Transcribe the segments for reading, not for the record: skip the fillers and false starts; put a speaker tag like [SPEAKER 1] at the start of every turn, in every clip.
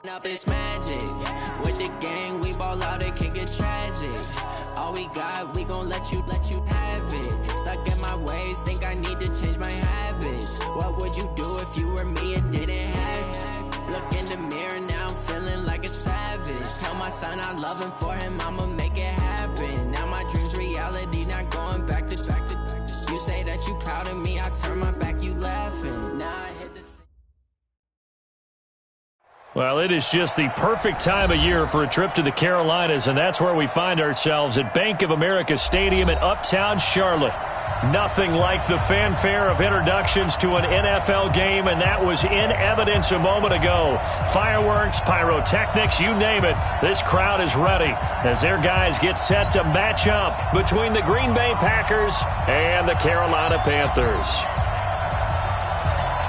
[SPEAKER 1] Up this magic. With the gang, we ball out, it can get tragic. All we got, we gon' let you have it. Stuck in my ways, think I need to change my habits. What would you do if you were me and didn't have it? Look in the mirror, now I'm feeling like a savage. Tell my son I love him, for him I'ma make it happen. Now my dream's reality, not going back to. You say that you proud of me, I turn my back, you laughing. Now I hit the...
[SPEAKER 2] Well, it is just the perfect time of year for a trip to the Carolinas, and that's where we find ourselves at Bank of America Stadium in Uptown Charlotte. Nothing like the fanfare of introductions to an NFL game, and that was in evidence a moment ago. Fireworks, pyrotechnics, you name it. This crowd is ready as their guys get set to match up between the Green Bay Packers and the Carolina Panthers.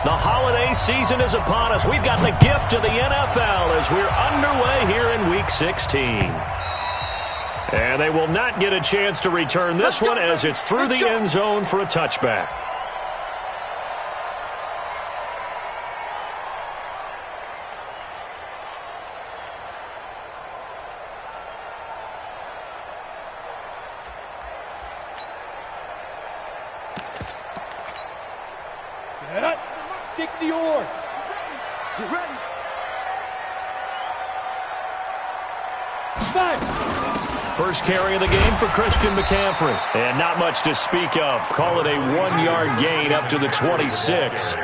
[SPEAKER 2] The holiday season is upon us. We've got the gift of the NFL as we're underway here in Week 16. And they will not get a chance to return this one as it's through the end zone for a touchback.
[SPEAKER 3] Set. 60 yards. Get ready. 5.
[SPEAKER 2] First carry of the game for Christian McCaffrey. And not much to speak of. Call it a 1-yard gain up to the 26.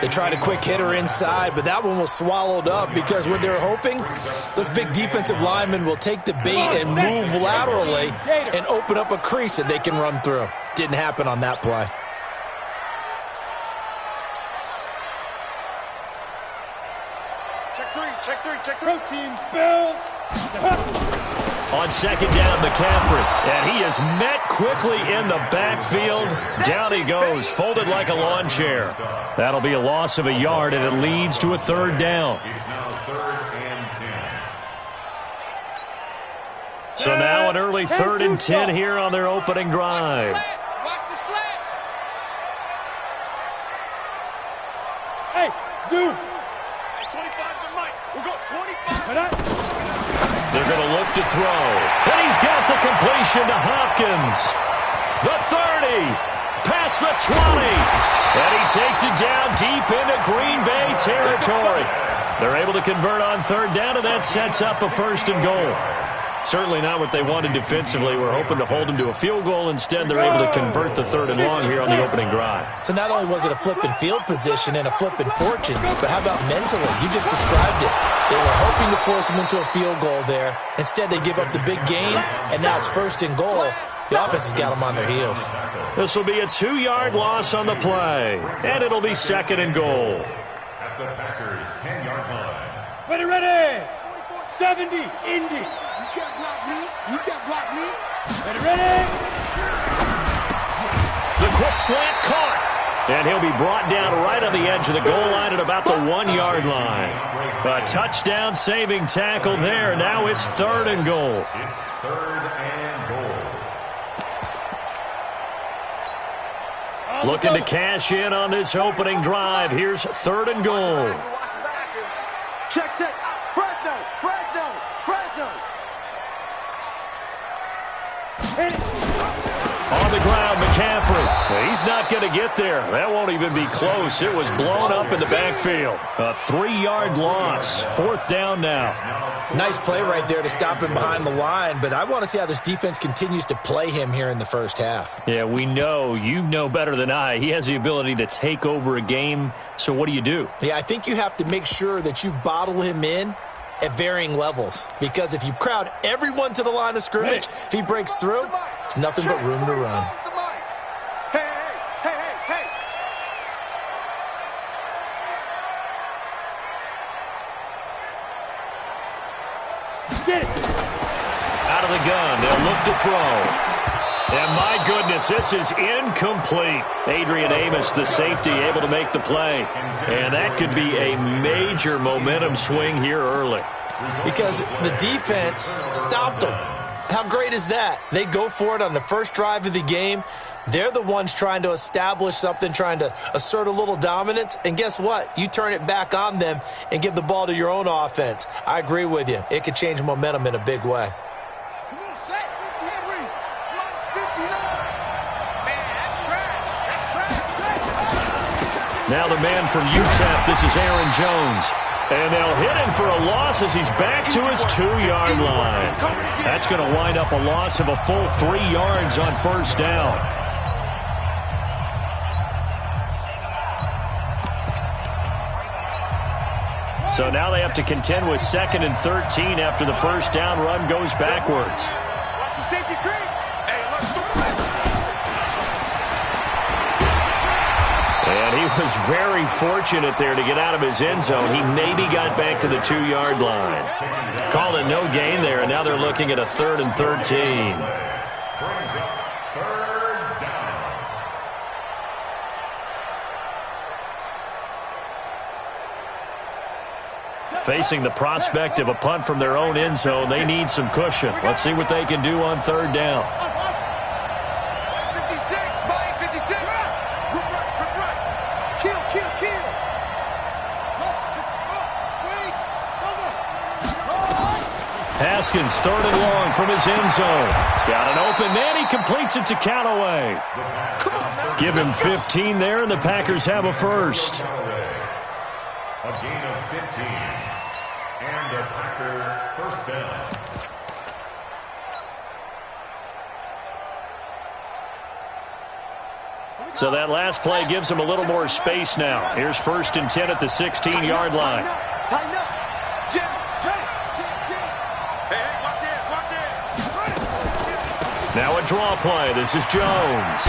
[SPEAKER 4] They tried a quick hitter inside, but that one was swallowed up because what they're hoping, those big defensive linemen will take the bait and move laterally and open up a crease that they can run through. Didn't happen on that play.
[SPEAKER 3] Check 3. Protein spill.
[SPEAKER 2] On second down, McCaffrey. And he is met quickly in the backfield. Down he goes, folded like a lawn chair. That'll be a loss of a yard, and it leads to a third down. So now an early 3rd and 10 here on their opening drive.
[SPEAKER 3] Hey, zoom.
[SPEAKER 2] They're going to look to throw. And he's got the completion to Hopkins. The 30. Past the 20. And he takes it down deep into Green Bay territory. They're able to convert on third down, and that sets up a 1st and goal. Certainly not what they wanted defensively. We're hoping to hold them to a field goal. Instead, they're able to convert the 3rd and long here on the opening drive.
[SPEAKER 4] So not only was it a flipping field position and a flipping fortunes, but how about mentally? You just described it. They were hoping to force them into a field goal there. Instead, they give up the big gain, and now it's 1st and goal. The offense has got them on their heels.
[SPEAKER 2] This will be a 2-yard loss on the play, and it'll be 2nd and goal.
[SPEAKER 5] At the Packers' 10-yard line.
[SPEAKER 3] Ready. 70, Indy.
[SPEAKER 6] You can't block me. You can't block me.
[SPEAKER 3] Ready.
[SPEAKER 2] The quick slant caught. And he'll be brought down right on the edge of the goal line at about the 1-yard line. A touchdown saving tackle there. Now it's 3rd and goal.
[SPEAKER 5] It's 3rd and goal.
[SPEAKER 2] Looking to cash in on this opening drive. Here's 3rd and goal.
[SPEAKER 3] Check. Fresno.
[SPEAKER 2] On the ground, McCaffrey. He's not going to get there. That won't even be close. It was blown up in the backfield. A 3-yard loss. 4th down now.
[SPEAKER 4] Nice play right there to stop him behind the line, but I want to see how this defense continues to play him here in the first half.
[SPEAKER 2] Yeah, we know. You know better than I. He has the ability to take over a game, so what do?
[SPEAKER 4] Yeah, I think you have to make sure that you bottle him in at varying levels, because if you crowd everyone to the line of scrimmage, if he breaks through, it's nothing but room to run.
[SPEAKER 3] Hey. Get it.
[SPEAKER 2] Out of the gun, they'll look to throw. And my goodness, this is incomplete. Adrian Amos, the safety, able to make the play. And that could be a major momentum swing here early.
[SPEAKER 4] Because the defense stopped them. How great is that? They go for it on the first drive of the game. They're the ones trying to establish something, trying to assert a little dominance. And guess what? You turn it back on them and give the ball to your own offense. I agree with you. It could change momentum in a big way.
[SPEAKER 6] Come on, set. Henry. Minus 59. Man, that's trash. That's trash.
[SPEAKER 2] Now the man from UTEP, this is Aaron Jones. And they'll hit him for a loss as he's back to his 2-yard line. That's going to wind up a loss of a full 3 yards on first down. So now they have to contend with 2nd and 13 after the first down run goes backwards.
[SPEAKER 3] Watch the safety creep. Hey,
[SPEAKER 2] And he was very fortunate there to get out of his end zone. He maybe got back to the 2-yard line. Called it no gain there, and now they're looking at a 3rd and 13. Facing the prospect of a punt from their own end zone, they need some cushion. Let's see what they can do on 3rd down.
[SPEAKER 3] 56, body 56. Right.
[SPEAKER 6] Kill.
[SPEAKER 2] Haskins, 3rd and long from his end zone. He's got an open man. He completes it to Callaway. Give him 15 there, and the Packers have a first.
[SPEAKER 5] A gain of 15. And a Packer first down.
[SPEAKER 2] So that last play gives them a little more space now. Here's 1st and 10 at the 16-yard line.
[SPEAKER 3] Tighten up. Jim. Hey, watch it.
[SPEAKER 2] Now a draw play. This is Jones.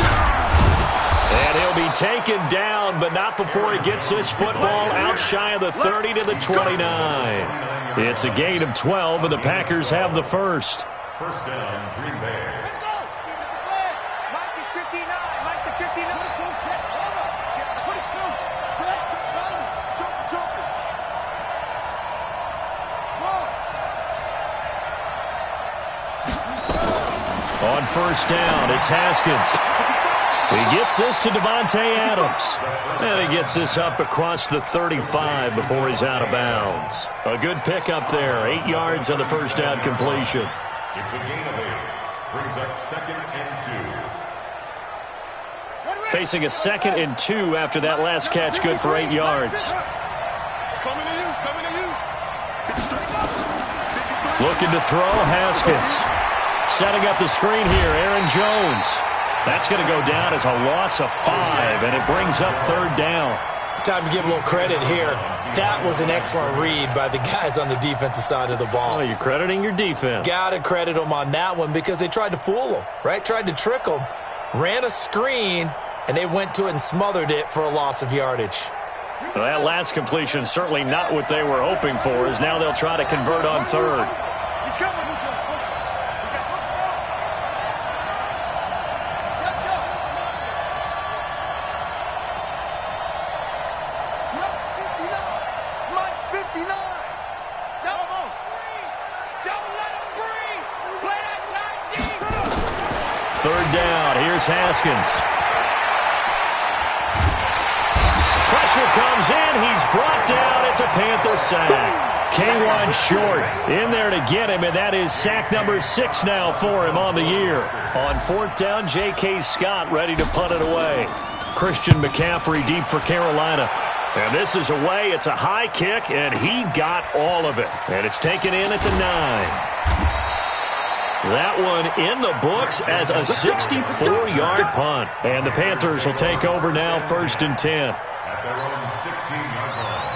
[SPEAKER 2] And he'll be taken down, but not before he gets this football out shy of the 30 to the 29. It's a gain of 12, and the Packers have the first.
[SPEAKER 5] First down, Green Bay.
[SPEAKER 3] Let's go. Mike is 59. Mike the 59.
[SPEAKER 2] On first down, it's Haskins. He gets this to Devontae Adams. And he gets this up across the 35 before he's out of bounds. A good pickup there. 8 yards on the first down completion.
[SPEAKER 5] It's a gain of 8. Brings up 2nd and 2.
[SPEAKER 2] Facing a 2nd and 2 after that last catch, good for 8 yards.
[SPEAKER 3] Coming to you.
[SPEAKER 2] Looking to throw, Haskins. Setting up the screen here, Aaron Jones. That's going to go down as a loss of 5, and it brings up 3rd down.
[SPEAKER 4] Time to give a little credit here. That was an excellent read by the guys on the defensive side of the ball.
[SPEAKER 2] Oh, you're crediting your defense.
[SPEAKER 4] Got to credit them on that one because they tried to fool them, right? Tried to trick them. Ran a screen, and they went to it and smothered it for a loss of yardage.
[SPEAKER 2] Well, that last completion certainly not what they were hoping for, as now they'll try to convert on 3rd.
[SPEAKER 3] He's coming.
[SPEAKER 2] Third down. Here's Haskins. Pressure comes in. He's brought down. It's a Panther sack. K1 short in there to get him, and that is sack number 6 now for him on the year. On 4th down, J.K. Scott ready to punt it away. Christian McCaffrey deep for Carolina. And this is away. It's a high kick, and he got all of it. And it's taken in at the 9. That one in the books as a 64-yard punt. And the Panthers will take over now, 1st and 10.
[SPEAKER 5] At their own 16-yard line.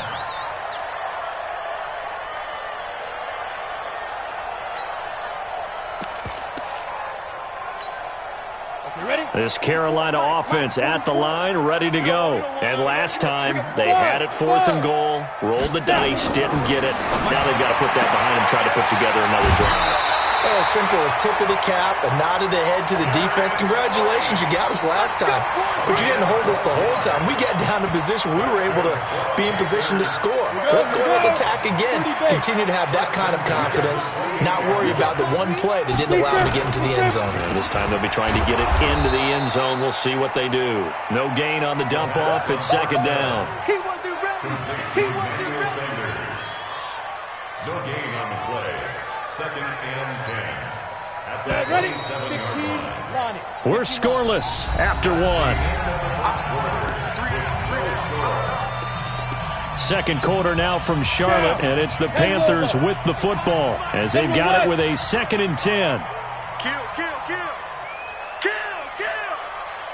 [SPEAKER 3] Okay, ready?
[SPEAKER 2] This Carolina offense at the line, ready to go. And last time, they had it 4th and goal, rolled the dice, didn't get it. Now they've got to put that behind them, try to put together another drive.
[SPEAKER 4] Hey, a simple tip of the cap, a nod of the head to the defense. Congratulations, you got us last time. But you didn't hold us the whole time. We got down to position. We were able to be in position to score. Let's go ahead and attack again. Continue to have that kind of confidence. Not worry about the one play that didn't allow them to get into the end zone.
[SPEAKER 2] And this time they'll be trying to get it into the end zone. We'll see what they do. No gain on the dump off. It's second down.
[SPEAKER 6] He wasn't ready. He wasn't ready.
[SPEAKER 5] No gain on the play. Second and 10. At the
[SPEAKER 3] Ready?
[SPEAKER 5] 27-yard
[SPEAKER 3] 15,
[SPEAKER 5] line.
[SPEAKER 3] line it.
[SPEAKER 2] We're scoreless after one. Second quarter now from Charlotte, and it's the Panthers with the football as they've got it with a 2nd and 10.
[SPEAKER 6] Kill, kill, kill. Kill, kill.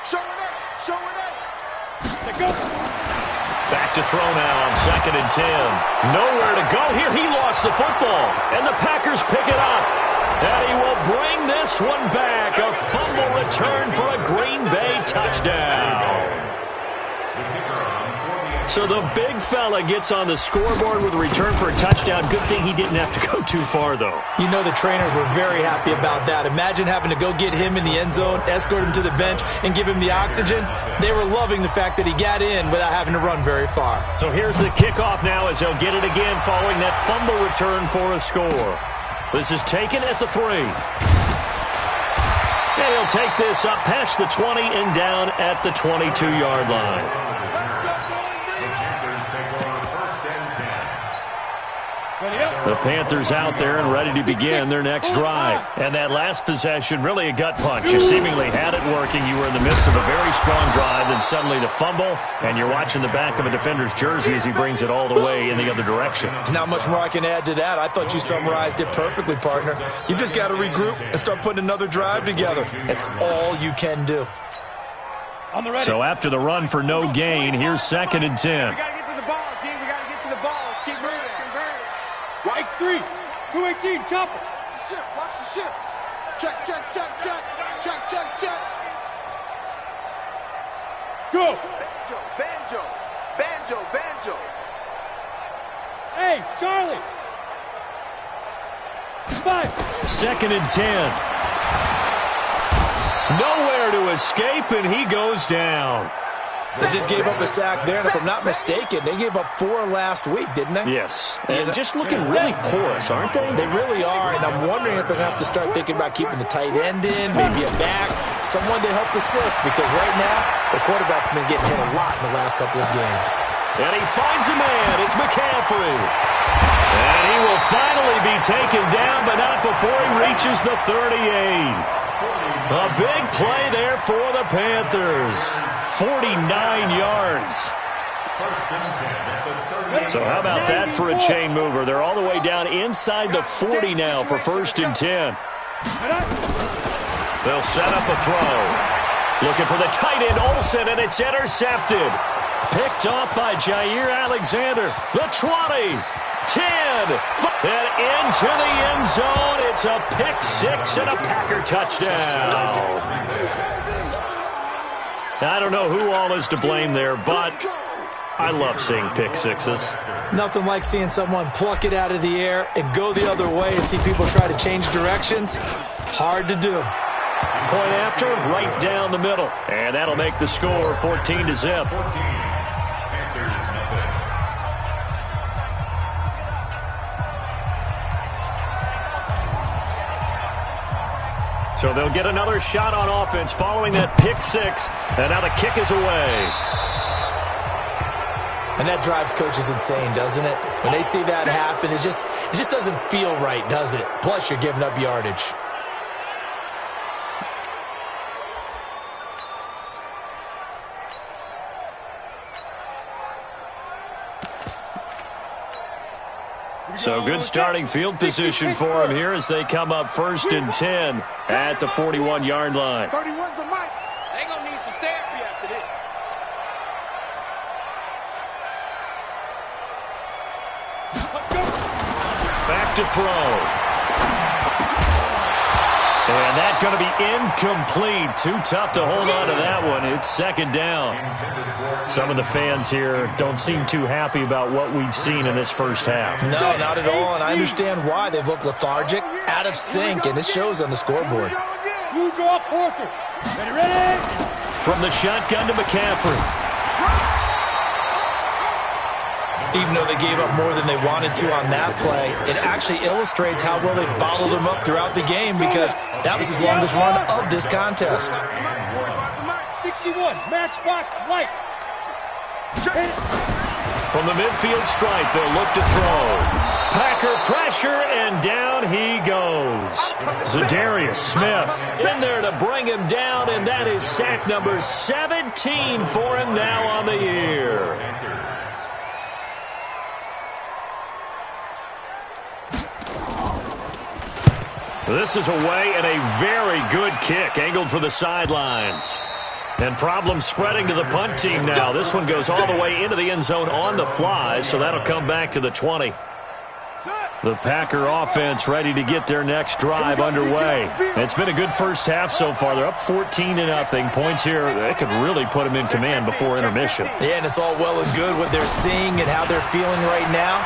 [SPEAKER 6] Show it up. Show it up.
[SPEAKER 3] Let go.
[SPEAKER 2] Back to throw now on 2nd and 10. Nowhere to go here. He lost the football, and the Packers pick it up. And he will bring this one back. A fumble return for a Green Bay touchdown. So the big fella gets on the scoreboard with a return for a touchdown. Good thing he didn't have to go too far, though.
[SPEAKER 4] You know the trainers were very happy about that. Imagine having to go get him in the end zone, escort him to the bench, and give him the oxygen. They were loving the fact that he got in without having to run very far.
[SPEAKER 2] So here's the kickoff now as they'll get it again following that fumble return for a score. This is taken at the 3. And he'll take this up past the 20 and down at the 22-yard line. The Panthers out there and ready to begin their next drive. And that last possession, really a gut punch. You seemingly had it working. You were in the midst of a very strong drive, then suddenly the fumble, and you're watching the back of a defender's jersey as he brings it all the way in the other direction.
[SPEAKER 4] There's not much more I can add to that. I thought you summarized it perfectly, partner. You've just got to regroup and start putting another drive together. That's all you can do.
[SPEAKER 3] On the ready.
[SPEAKER 2] So after the run for no gain, here's 2nd and 10.
[SPEAKER 3] We got to get to the ball, team. We got to get to the ball. Let's keep moving. X3. 218. Chop it.
[SPEAKER 6] Watch the ship. Watch the ship. Check, check, check, check. Check, check, check.
[SPEAKER 3] Go.
[SPEAKER 6] Banjo, banjo. Banjo, banjo.
[SPEAKER 3] Hey, Charlie. 5.
[SPEAKER 2] 2nd and 10. Nowhere to escape, and he goes down.
[SPEAKER 4] They just gave up a sack there, and if I'm not mistaken, they gave up 4 last week, didn't they?
[SPEAKER 2] Yes. And just looking really porous, aren't they?
[SPEAKER 4] They really are, and I'm wondering if they're going to have to start thinking about keeping the tight end in, maybe a back, someone to help assist, because right now, the quarterback's been getting hit a lot in the last couple of games.
[SPEAKER 2] And he finds a man. It's McCaffrey. And he will finally be taken down, but not before he reaches the 38. A big play there for the Panthers. 49 yards. So how about that for a chain mover? They're all the way down inside the 40 now for 1st and 10. They'll set up a throw. Looking for the tight end, Olsen, and it's intercepted. Picked off by Jair Alexander. The 20. 10, and into the end zone. It's a pick 6 and a Packer touchdown. I don't know who all is to blame there, but I love seeing pick 6s.
[SPEAKER 4] Nothing like seeing someone pluck it out of the air and go the other way and see people try to change directions. Hard to do.
[SPEAKER 2] Point after, right down the middle. And that'll make the score 14-0. So they'll get another shot on offense following that pick 6, and now the kick is away.
[SPEAKER 4] And that drives coaches insane, doesn't it? When they see that happen, it just doesn't feel right, does it? Plus, you're giving up yardage.
[SPEAKER 2] So good starting field position for him here as they come up 1st and 10 at the 41-yard line.
[SPEAKER 6] 31's the mic.
[SPEAKER 3] They gonna need some therapy after this.
[SPEAKER 2] Back to throw. And that's going to be incomplete. Too tough to hold on to that one. It's second down. Some of the fans here don't seem too happy about what we've seen in this first half.
[SPEAKER 4] No, not at all, and I understand why. They've looked lethargic, out of sync, and it shows on the scoreboard.
[SPEAKER 3] Ready?
[SPEAKER 2] From the shotgun to McCaffrey.
[SPEAKER 4] Even though they gave up more than they wanted to on that play, it actually illustrates how well they bottled them up throughout the game because that was his longest run of this contest.
[SPEAKER 3] 61, matchbox lights.
[SPEAKER 2] From the midfield stripe, they'll look to throw. Packer pressure, and down he goes. Zadarius Smith in there to bring him down, and that is sack number 17 for him now on the year. This is away and a very good kick, angled for the sidelines. And problems spreading to the punt team now. This one goes all the way into the end zone on the fly, so that'll come back to the 20. The Packer offense ready to get their next drive underway. It's been a good first half so far. They're up 14-0. Points here, they could really put them in command before intermission.
[SPEAKER 4] Yeah, and it's all well and good what they're seeing and how they're feeling right now.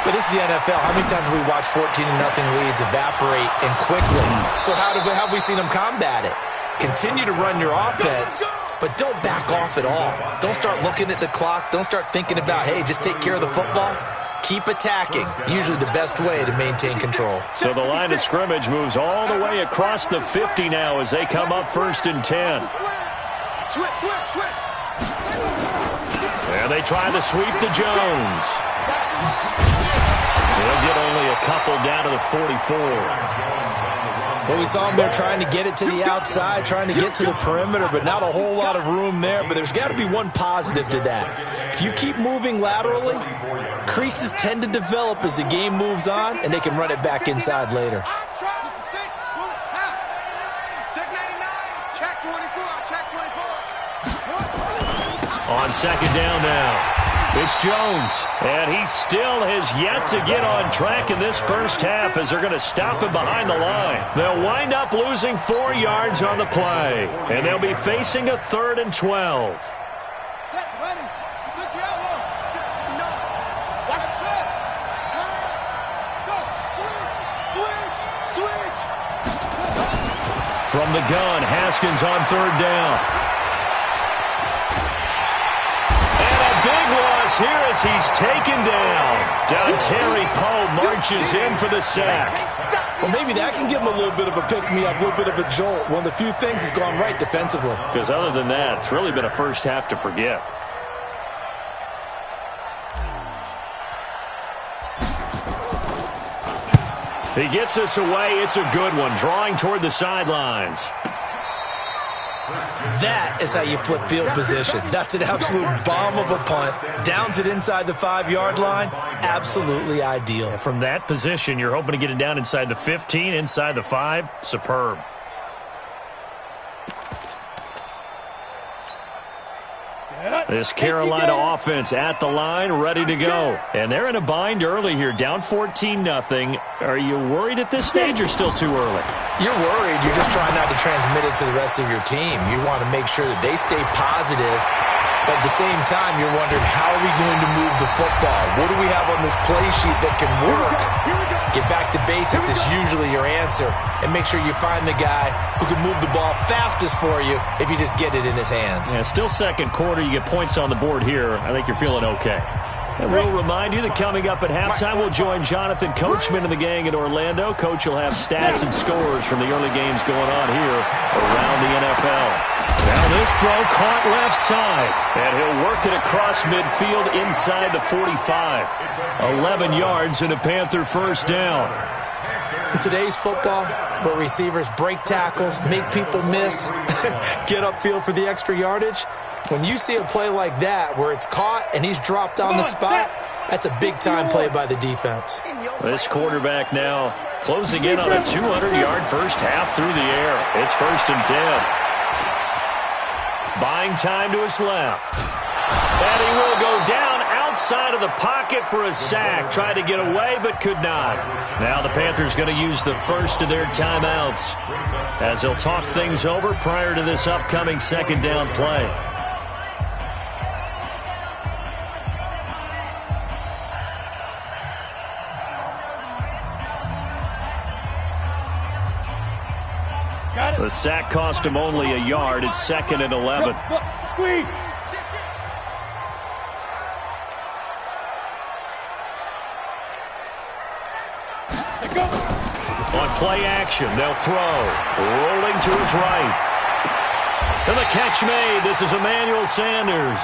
[SPEAKER 4] But this is the NFL. How many times have we watched 14-0 leads evaporate and quickly? So how have we seen them combat it? Continue to run your offense, but don't back off at all. Don't start looking at the clock. Don't start thinking about, hey, just take care of the football. Keep attacking. Usually the best way to maintain control.
[SPEAKER 2] So the line of scrimmage moves all the way across the 50 now as they come up 1st and 10.
[SPEAKER 6] Switch.
[SPEAKER 2] And they try the sweep to Jones. They'll get only a couple down to the 44.
[SPEAKER 4] Well, we saw him there trying to get it to the outside, trying to get to the perimeter, but not a whole lot of room there. But there's got to be one positive to that. If you keep moving laterally, creases tend to develop as the game moves on, and they can run it back inside later.
[SPEAKER 2] On second down now. It's Jones, and he still has yet to get on track in this first half as they're going to stop him behind the line. They'll wind up losing 4 yards on the play, and they'll be facing a 3rd and 12. From the gun, Haskins on 3rd down. Here as he's taken down. Terry Poe marches in for the sack.
[SPEAKER 4] Well, maybe that can give him a little bit of a pick-me-up, a little bit of a jolt. One of the few things has gone right defensively.
[SPEAKER 2] Because other than that, it's really been a first half to forget. He gets us away. It's a good one, drawing toward the sidelines.
[SPEAKER 4] That is how you flip field position. That's an absolute bomb of a punt. Downs it inside the 5-yard line. Absolutely ideal.
[SPEAKER 2] And from that position, you're hoping to get it down inside the 15, inside the 5. Superb. This Carolina offense at the line, ready to go. And they're in a bind early here, down 14-0. Are you worried at this stage or still too early?
[SPEAKER 4] You're worried. You're just trying not to transmit it to the rest of your team. You want to make sure that they stay positive. But at the same time, you're wondering, how are we going to move the football? What do we have on this play sheet that can work? Get back to basics is usually your answer. And make sure you find the guy who can move the ball fastest for you if you just get it in his hands.
[SPEAKER 2] Yeah, still second quarter. You get points on the board here. I think you're feeling okay. And we'll remind you that coming up at halftime, we'll join Jonathan Coachman and the gang in Orlando. Coach will have stats and scores from the early games going on here around the NFL. Now this throw caught left side, and he'll work it across midfield inside the 45. 11 yards and a Panther first down.
[SPEAKER 4] In today's football, where receivers break tackles, make people miss, get upfield for the extra yardage, when you see a play like that where it's caught and he's dropped on the spot, that's a big-time play by the defense.
[SPEAKER 2] This quarterback now closing in on a 200-yard first half through the air. It's 1st and 10. Buying time to his left. And he will go down outside of the pocket for a sack. Tried to get away, but could not. Now the Panthers going to use the first of their timeouts as they'll talk things over prior to this upcoming second down play. The sack cost him only a yard. It's 2nd and 11.
[SPEAKER 3] Squeeze.
[SPEAKER 2] On play action, they'll throw. Rolling to his right. And the catch made. This is Emmanuel Sanders.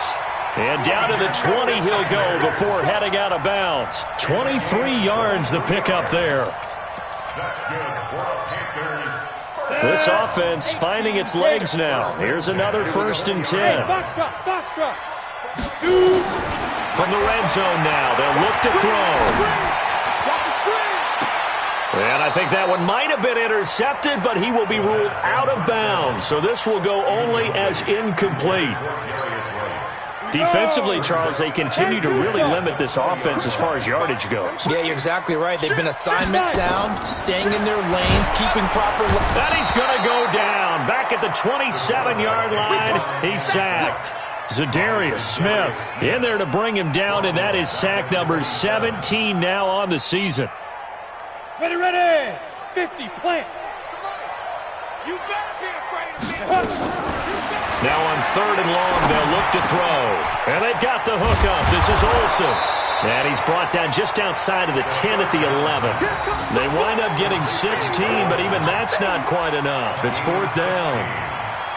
[SPEAKER 2] And down to the 20 he'll go before heading out of bounds. 23 yards the pickup there.
[SPEAKER 5] That's good for the Panthers.
[SPEAKER 2] This offense finding its legs now. Here's another 1st and 10.
[SPEAKER 3] Foxtrot.
[SPEAKER 2] From the red zone now, they'll look to throw. And I think that one might have been intercepted, but he will be ruled out of bounds. So this will go only as incomplete. Defensively, Charles, they continue to really limit this offense as far as yardage goes.
[SPEAKER 4] Yeah, you're exactly right. They've been assignment sound, staying in their lanes, keeping proper...
[SPEAKER 2] And he's going to go down. Back at the 27-yard line, he's sacked. Zadarius Smith in there to bring him down, and that is sack number 17 now on the season.
[SPEAKER 3] Ready. 50, plant. You better be afraid of me.
[SPEAKER 2] Now on 3rd and long, they'll look to throw. And they've got the hook up. This is Olsen. And he's brought down just outside of the 10 at the 11. They wind up getting 16, but even that's not quite enough. It's 4th down.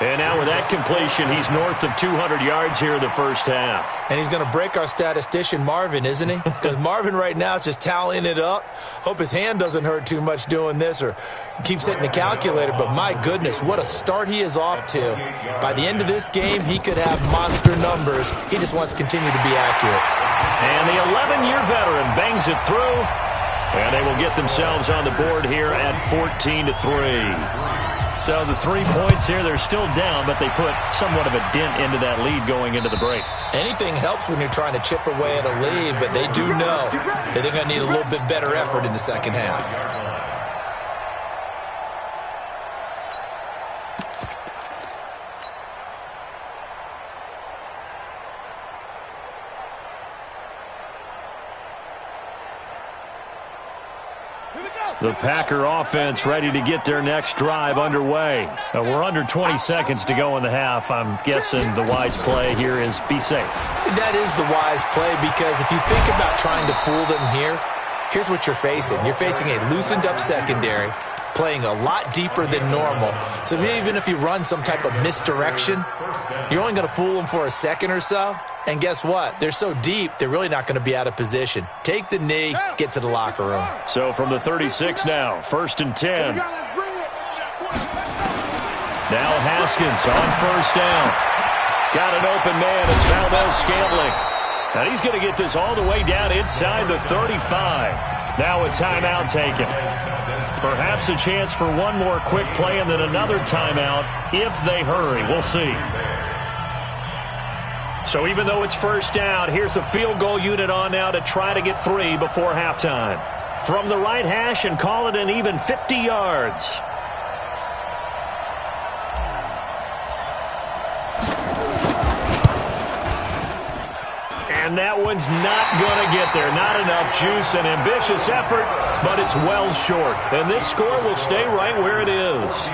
[SPEAKER 2] And now with that completion, he's north of 200 yards here in the first half.
[SPEAKER 4] And he's going to break our statistician Marvin, isn't he? Because Marvin right now is just tallying it up. Hope his hand doesn't hurt too much doing this or keeps hitting the calculator. But my goodness, what a start he is off to. By the end of this game, he could have monster numbers. He just wants to continue to be accurate.
[SPEAKER 2] And the 11-year veteran bangs it through. And they will get themselves on the board here at 14-3. So the 3 points here, they're still down, but they put somewhat of a dent into that lead going into the break.
[SPEAKER 4] Anything helps when you're trying to chip away at a lead, but they do know that they're going to need a little bit better effort in the second half.
[SPEAKER 2] The Packer offense ready to get their next drive underway. We're under 20 seconds to go in the half. I'm guessing the wise play here is be safe.
[SPEAKER 4] That is the wise play because if you think about trying to fool them here, here's what you're facing. You're facing a loosened up secondary, playing a lot deeper than normal. So even if you run some type of misdirection, you're only going to fool them for a second or so. And guess what? They're so deep, they're really not going to be out of position. Take the knee, get to the locker room.
[SPEAKER 2] So from the 36 now, 1st and 10. Now Haskins on 1st down. Got an open man. It's Valdez-Scantling. And he's going to get this all the way down inside the 35. Now a timeout taken. Perhaps a chance for one more quick play and then another timeout if they hurry. We'll see. So even though it's 1st down, here's the field goal unit on now to try to get 3 before halftime. From the right hash and call it an even 50 yards. And that one's not going to get there. Not enough juice, an ambitious effort, but it's well short. And this score will stay right where it is.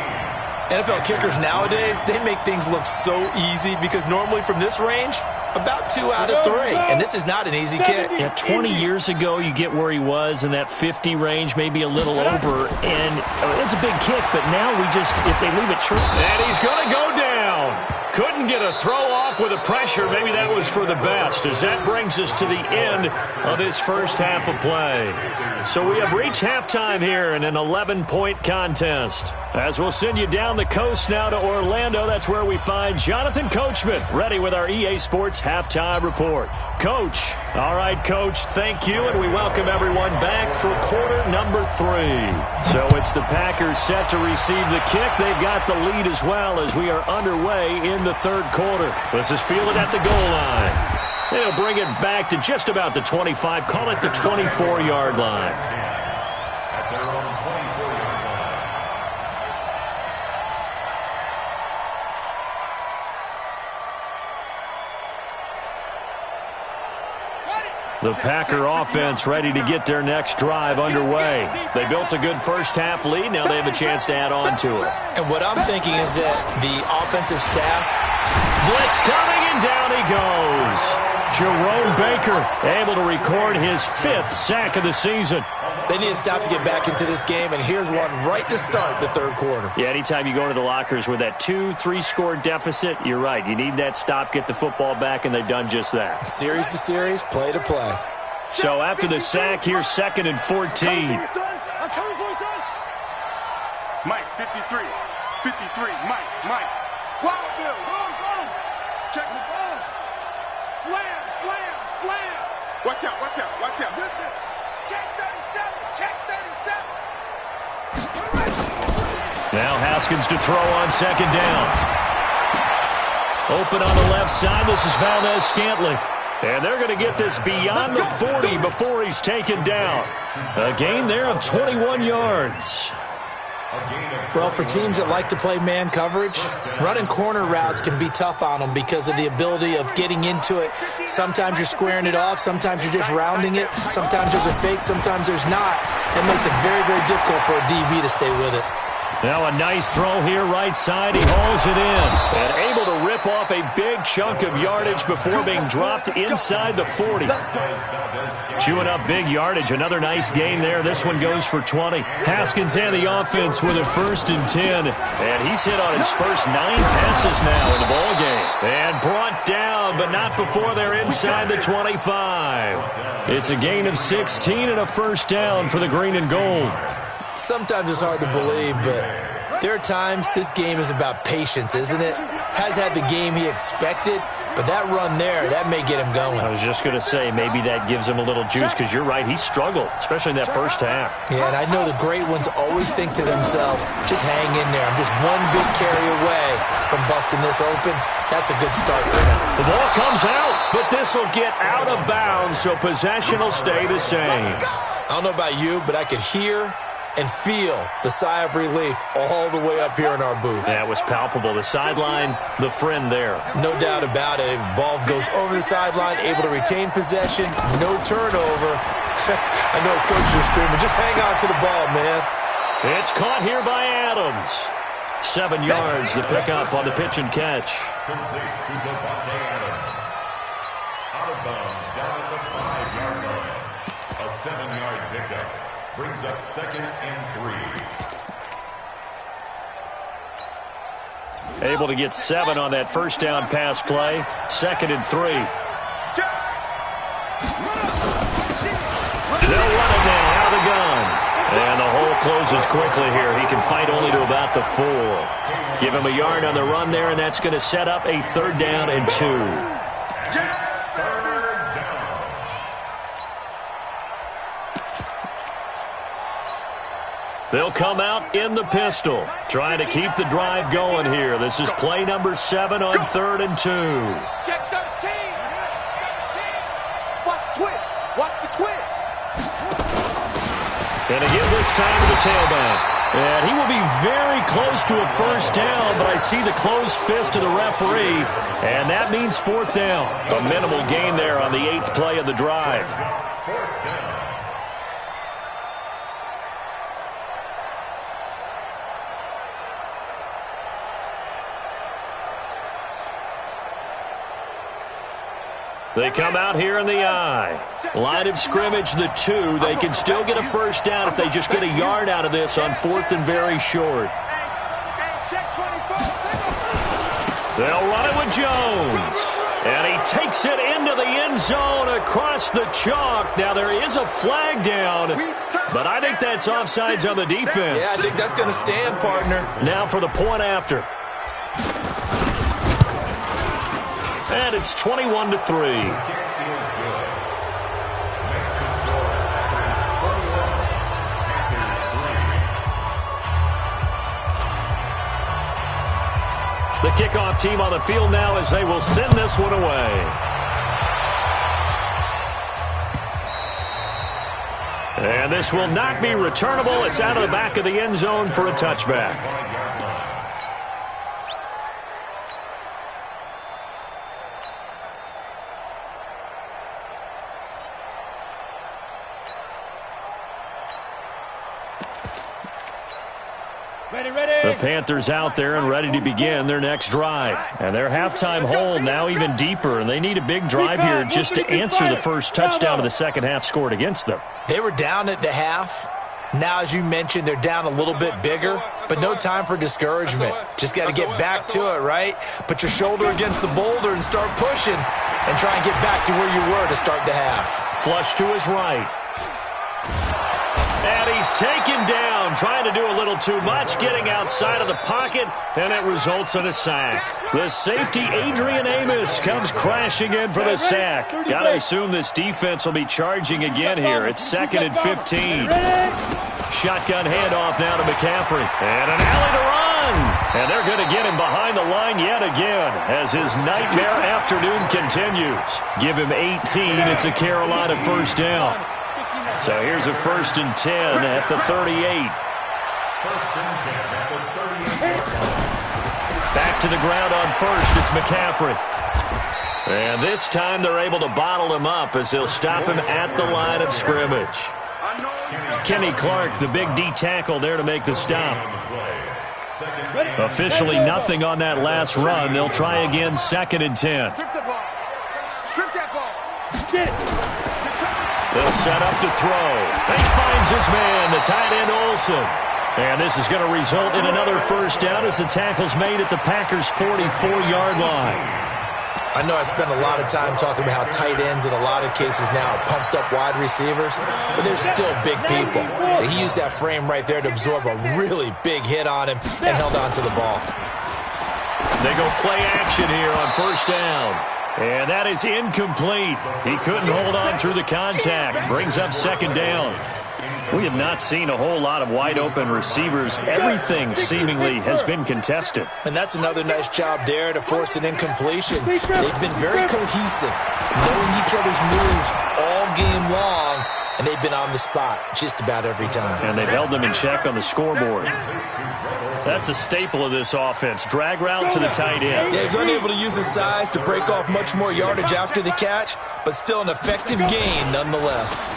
[SPEAKER 4] NFL kickers nowadays, they make things look so easy because normally from this range, about 2 out of 3. And this is not an easy kick.
[SPEAKER 2] Yeah, 20 years ago, you get where he was in that 50 range, maybe a little over. And it's a big kick, but now we just, if they leave it short. And he's going to go down. Couldn't get a throw off with the pressure. Maybe that was for the best, as that brings us to the end of this first half of play. So we have reached halftime here in an 11-point contest. As we'll send you down the coast now to Orlando, that's where we find Jonathan Coachman, ready with our EA Sports Halftime Report. Coach. All right, Coach, thank you, and we welcome everyone back for quarter number 3. So it's the Packers set to receive the kick. They've got the lead as well as we are underway in the third quarter. This is fielded at the goal line. They'll bring it back to just about the 25. Call it the 24-yard line.
[SPEAKER 5] At their own 24-yard line.
[SPEAKER 2] The Packer offense ready to get their next drive underway. They built a good first-half lead. Now they have a chance to add on to it.
[SPEAKER 4] And what I'm thinking is that the offensive staff...
[SPEAKER 2] Blitz coming, and down he goes. Jerome Baker able to record his 5th sack of the season.
[SPEAKER 4] They need to stop to get back into this game, and here's one right to start the third quarter.
[SPEAKER 2] Yeah, anytime you go to the lockers with that 2-3 score deficit, you're right. You need that stop, get the football back, and they've done just that.
[SPEAKER 4] Series to series, play to play.
[SPEAKER 2] So after the sack, here's 2nd and 14.
[SPEAKER 6] I'm coming for you, son. Mike, 53. 53, Mike. Wild Bill, go. Check the ball. Slam. Watch out. Check 37.
[SPEAKER 2] Now Haskins to throw on 2nd down. Open on the left side. This is Valdez-Scantling. And they're going to get this beyond the 40 before he's taken down. A gain there of 21 yards.
[SPEAKER 4] Well, for teams that like to play man coverage, running corner routes can be tough on them because of the ability of getting into it. Sometimes you're squaring it off. Sometimes you're just rounding it. Sometimes there's a fake. Sometimes there's not. It makes it very, very difficult for a DB to stay with it.
[SPEAKER 2] Now a nice throw here right side. He hauls it in. And able to rip off a big chunk of yardage before being dropped inside the 40. Chewing up big yardage. Another nice gain there. This one goes for 20. Haskins and the offense with a 1st and 10. And he's hit on his first 9 passes now in the ballgame. And brought down, but not before they're inside the 25. It's a gain of 16 and a 1st down for the green and gold.
[SPEAKER 4] Sometimes it's hard to believe, but there are times this game is about patience, isn't it? Has had the game he expected, but that run there, that may get him going.
[SPEAKER 2] I was just going to say, maybe that gives him a little juice, because you're right, he struggled, especially in that first half.
[SPEAKER 4] Yeah, and I know the great ones always think to themselves, just hang in there. I'm just one big carry away from busting this open. That's a good start for him.
[SPEAKER 2] The ball comes out, but this will get out of bounds, so possession will stay the same.
[SPEAKER 4] I don't know about you, but I could hear and feel the sigh of relief all the way up here in our booth.
[SPEAKER 2] That was palpable. The sideline, the friend there.
[SPEAKER 4] No doubt about it. Ball goes over the sideline, able to retain possession, no turnover. I know his coaches are screaming, just hang on to the ball, man.
[SPEAKER 2] It's caught here by Adams. 7 yards to pick up on the pitch and catch.
[SPEAKER 5] Complete to Devontae Adams. Out of bounds, down at the 5-yard line. A 7-yard pickup. Brings up 2nd and 3.
[SPEAKER 2] Able to get 7 on that first down pass play. 2nd and 3. They'll run it now out of the gun. And the hole closes quickly here. He can fight only to about the 4. Give him a yard on the run there, and that's going to set up a 3rd down and 2. They'll come out in the pistol, trying to keep the drive going here. This is play number 7 on 3rd and 2.
[SPEAKER 6] Check 13. Watch the twist.
[SPEAKER 2] And again this time to the tailback. And he will be very close to a 1st down, but I see the closed fist of the referee, and that means 4th down. A minimal gain there on the 8th play of the drive. They come out here in the I. Line of scrimmage, the 2. They can still get a 1st down if they just get a yard out of this on 4th and very short. They'll run it with Jones. And he takes it into the end zone across the chalk. Now there is a flag down, but I think that's offsides on the defense.
[SPEAKER 4] Yeah, I think that's going to stand, partner.
[SPEAKER 2] Now for the point after. And it's 21-3. The kickoff team on the field now as they will send this one away. And this will not be returnable. It's out of the back of the end zone for a touchback. The Panthers out there and ready to begin their next drive. And their halftime hole now even deeper, and they need a big drive here just to answer the first touchdown of the second half scored against them.
[SPEAKER 4] They were down at the half. Now, as you mentioned, they're down a little bit bigger, but no time for discouragement. Just got to get back to it, right? Put your shoulder against the boulder and start pushing and try and get back to where you were to start the half.
[SPEAKER 2] Flush to his right. And he's taken down, trying to do a little too much, getting outside of the pocket, and it results in a sack. The safety, Adrian Amos, comes crashing in for the sack. Got to assume this defense will be charging again here. It's 2nd and 15. Shotgun handoff now to McCaffrey. And an alley to run. And they're going to get him behind the line yet again as his nightmare afternoon continues. Give him 18. It's a Carolina first down. So here's a 1st and 10 at the 38.
[SPEAKER 5] 1st and 10 at the 38.
[SPEAKER 2] Back to the ground on 1st. It's McCaffrey. And this time they're able to bottle him up as they'll stop him at the line of scrimmage. Kenny Clark, the big D tackle there to make the stop. Officially nothing on that last run. They'll try again 2nd and 10.
[SPEAKER 6] Strip the ball. Strip that ball.
[SPEAKER 2] They'll set up to throw. He finds his man, the tight end Olsen. And this is going to result in another first down as the tackle's made at the Packers' 44-yard line.
[SPEAKER 4] I know I spent a lot of time talking about how tight ends in a lot of cases now are pumped up wide receivers, but they're still big people. He used that frame right there to absorb a really big hit on him and held on to the ball.
[SPEAKER 2] They go play action here on 1st down. And that is incomplete. He couldn't hold on through the contact. Brings up 2nd down. We have not seen a whole lot of wide-open receivers. Everything seemingly has been contested.
[SPEAKER 4] And that's another nice job there to force an incompletion. They've been very cohesive, knowing each other's moves all game long, and they've been on the spot just about every time.
[SPEAKER 2] And they've held them in check on the scoreboard. That's a staple of this offense. Drag route to the tight end.
[SPEAKER 4] Yeah, he's unable to use his size to break off much more yardage after the catch, but still an effective gain nonetheless.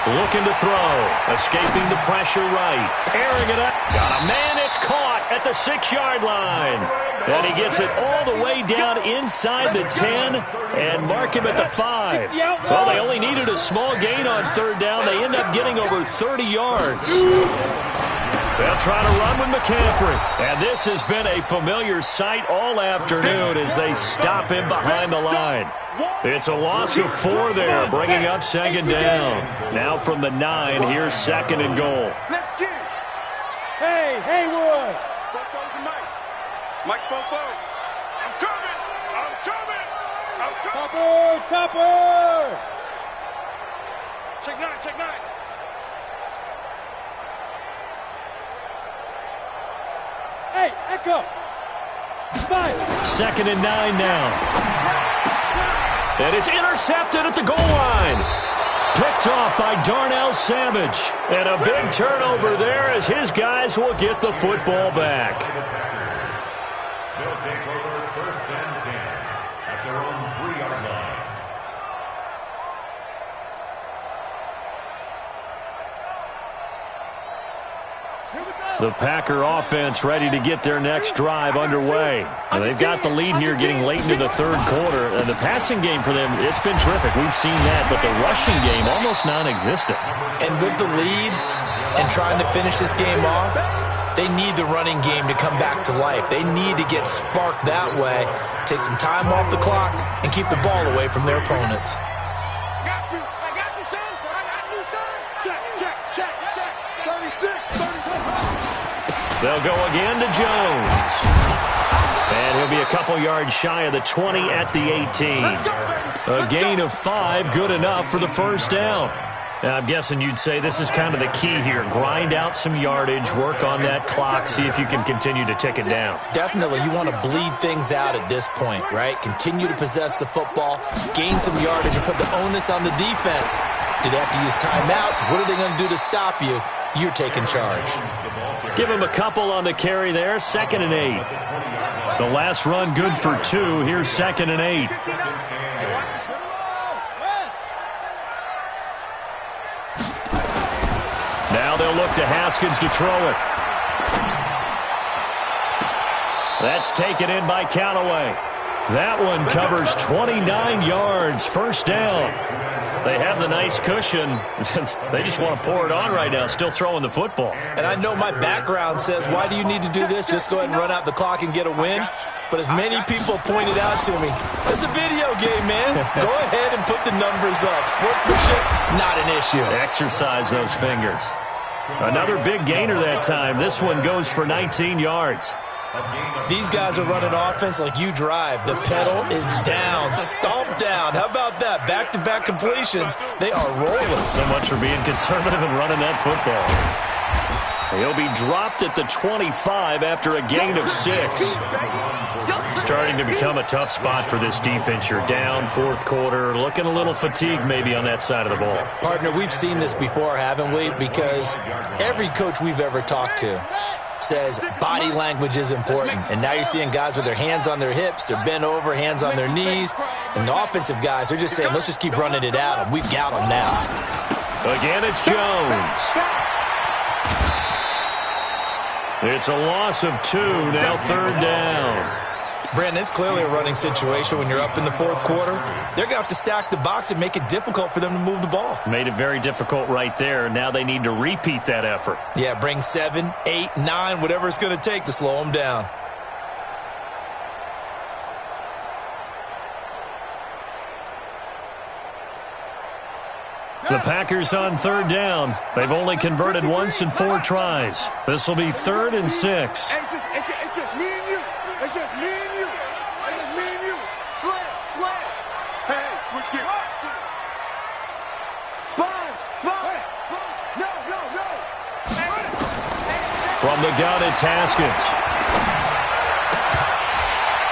[SPEAKER 2] Looking to throw. Escaping the pressure right. Airing it up. Got a man. It's caught at the 6-yard line. And he gets it all the way down inside the 10 and mark him at the 5. Well, they only needed a small gain on 3rd down. They end up getting over 30 yards. They'll try to run with McCaffrey. And this has been a familiar sight all afternoon as they stop him behind the line. It's a loss of 4 there, bringing up 2nd down. Now from the 9, here's 2nd and goal.
[SPEAKER 6] Let's get it.
[SPEAKER 3] Hey, Haywood.
[SPEAKER 6] Bobo's the Mike. Mike's Bobo. I'm coming. I'm coming. I'm coming.
[SPEAKER 3] Topper.
[SPEAKER 6] Check 9. Check 9.
[SPEAKER 3] Hey, Echo. 5.
[SPEAKER 2] 2nd and 9 now. And it's intercepted at the goal line. Picked off by Darnell Savage. And a big turnover there as his guys will get the football back.
[SPEAKER 5] They'll take over 1st and 10 at their own 3-yard line.
[SPEAKER 2] The Packer offense ready to get their next drive underway. And they've got the lead here getting late into the 3rd quarter. And the passing game for them, it's been terrific. We've seen that, but the rushing game almost non-existent.
[SPEAKER 4] And with the lead and trying to finish this game off, they need the running game to come back to life. They need to get sparked that way, take some time off the clock, and keep the ball away from their opponents.
[SPEAKER 6] I got you, son. I got you, son. Check. 36.
[SPEAKER 2] They'll go again to Jones. And he'll be a couple yards shy of the 20 at the 18. A gain of 5, good enough for the first down. Now, I'm guessing you'd say this is kind of the key here. Grind out some yardage, work on that clock, see if you can continue to tick it down.
[SPEAKER 4] Definitely, you want to bleed things out at this point, right? Continue to possess the football, gain some yardage, and put the onus on the defense Do they have to use timeouts? What are they going to do to stop you? You're taking charge.
[SPEAKER 2] Give him a couple on the carry there. 2nd and 8. The last run good for 2. Here's 2nd and 8. Now they'll look to Haskins to throw it. That's taken in by Callaway. That one covers 29 yards. First down. They have the nice cushion. They just want to pour it on right now, still throwing the football.
[SPEAKER 4] And I know my background says, why do you need to do this? Just go ahead and run out the clock and get a win. But as many people pointed out to me, it's a video game, man. Go ahead and put the numbers up. Sportsmanship, not an issue.
[SPEAKER 2] Exercise those fingers. Another big gainer that time. This one goes for 19 yards.
[SPEAKER 4] These guys are running offense like you drive. The pedal is down, stomped down. How about that? Back-to-back completions. They are rolling.
[SPEAKER 2] So much for being conservative and running that football. He'll be dropped at the 25 after a gain of 6. Starting to become a tough spot for this defense. You're down, 4th quarter, looking a little fatigued maybe on that side of the ball.
[SPEAKER 4] Partner, we've seen this before, haven't we? Because every coach we've ever talked to says body language is important. And now you're seeing guys with their hands on their hips, they're bent over, hands on their knees. And the offensive guys are just saying, let's just keep running it at them. We've got them now.
[SPEAKER 2] Again, it's Jones. It's a loss of 2, now 3rd down.
[SPEAKER 4] Brandon, it's clearly a running situation when you're up in the 4th quarter. They're going to have to stack the box and make it difficult for them to move the ball.
[SPEAKER 2] Made it very difficult right there. Now they need to repeat that effort.
[SPEAKER 4] Yeah, bring 7, 8, 9, whatever it's going to take to slow them down.
[SPEAKER 2] The Packers on 3rd down. They've only converted once in 4 tries. This will be 3rd and 6.
[SPEAKER 6] Hey, it's just me and you. It's just me and you. It's just me and you. Slam. Hey, switch gears. Sponge. No.
[SPEAKER 2] From the gun, it's Haskins.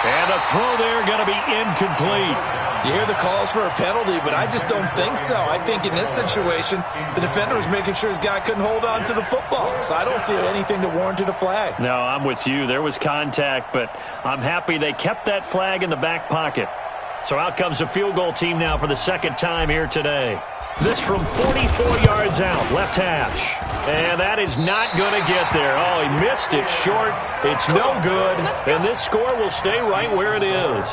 [SPEAKER 2] And a throw there going to be incomplete.
[SPEAKER 4] You hear the calls for a penalty, but I just don't think so. I think in this situation, the defender was making sure his guy couldn't hold on to the football. So I don't see anything that warranted a flag.
[SPEAKER 2] No, I'm with you. There was contact, but I'm happy they kept that flag in the back pocket. So out comes a field goal team now for the 2nd time here today. This from 44 yards out, left hash. And that is not going to get there. Oh, he missed it short. It's no good. And this score will stay right where it is.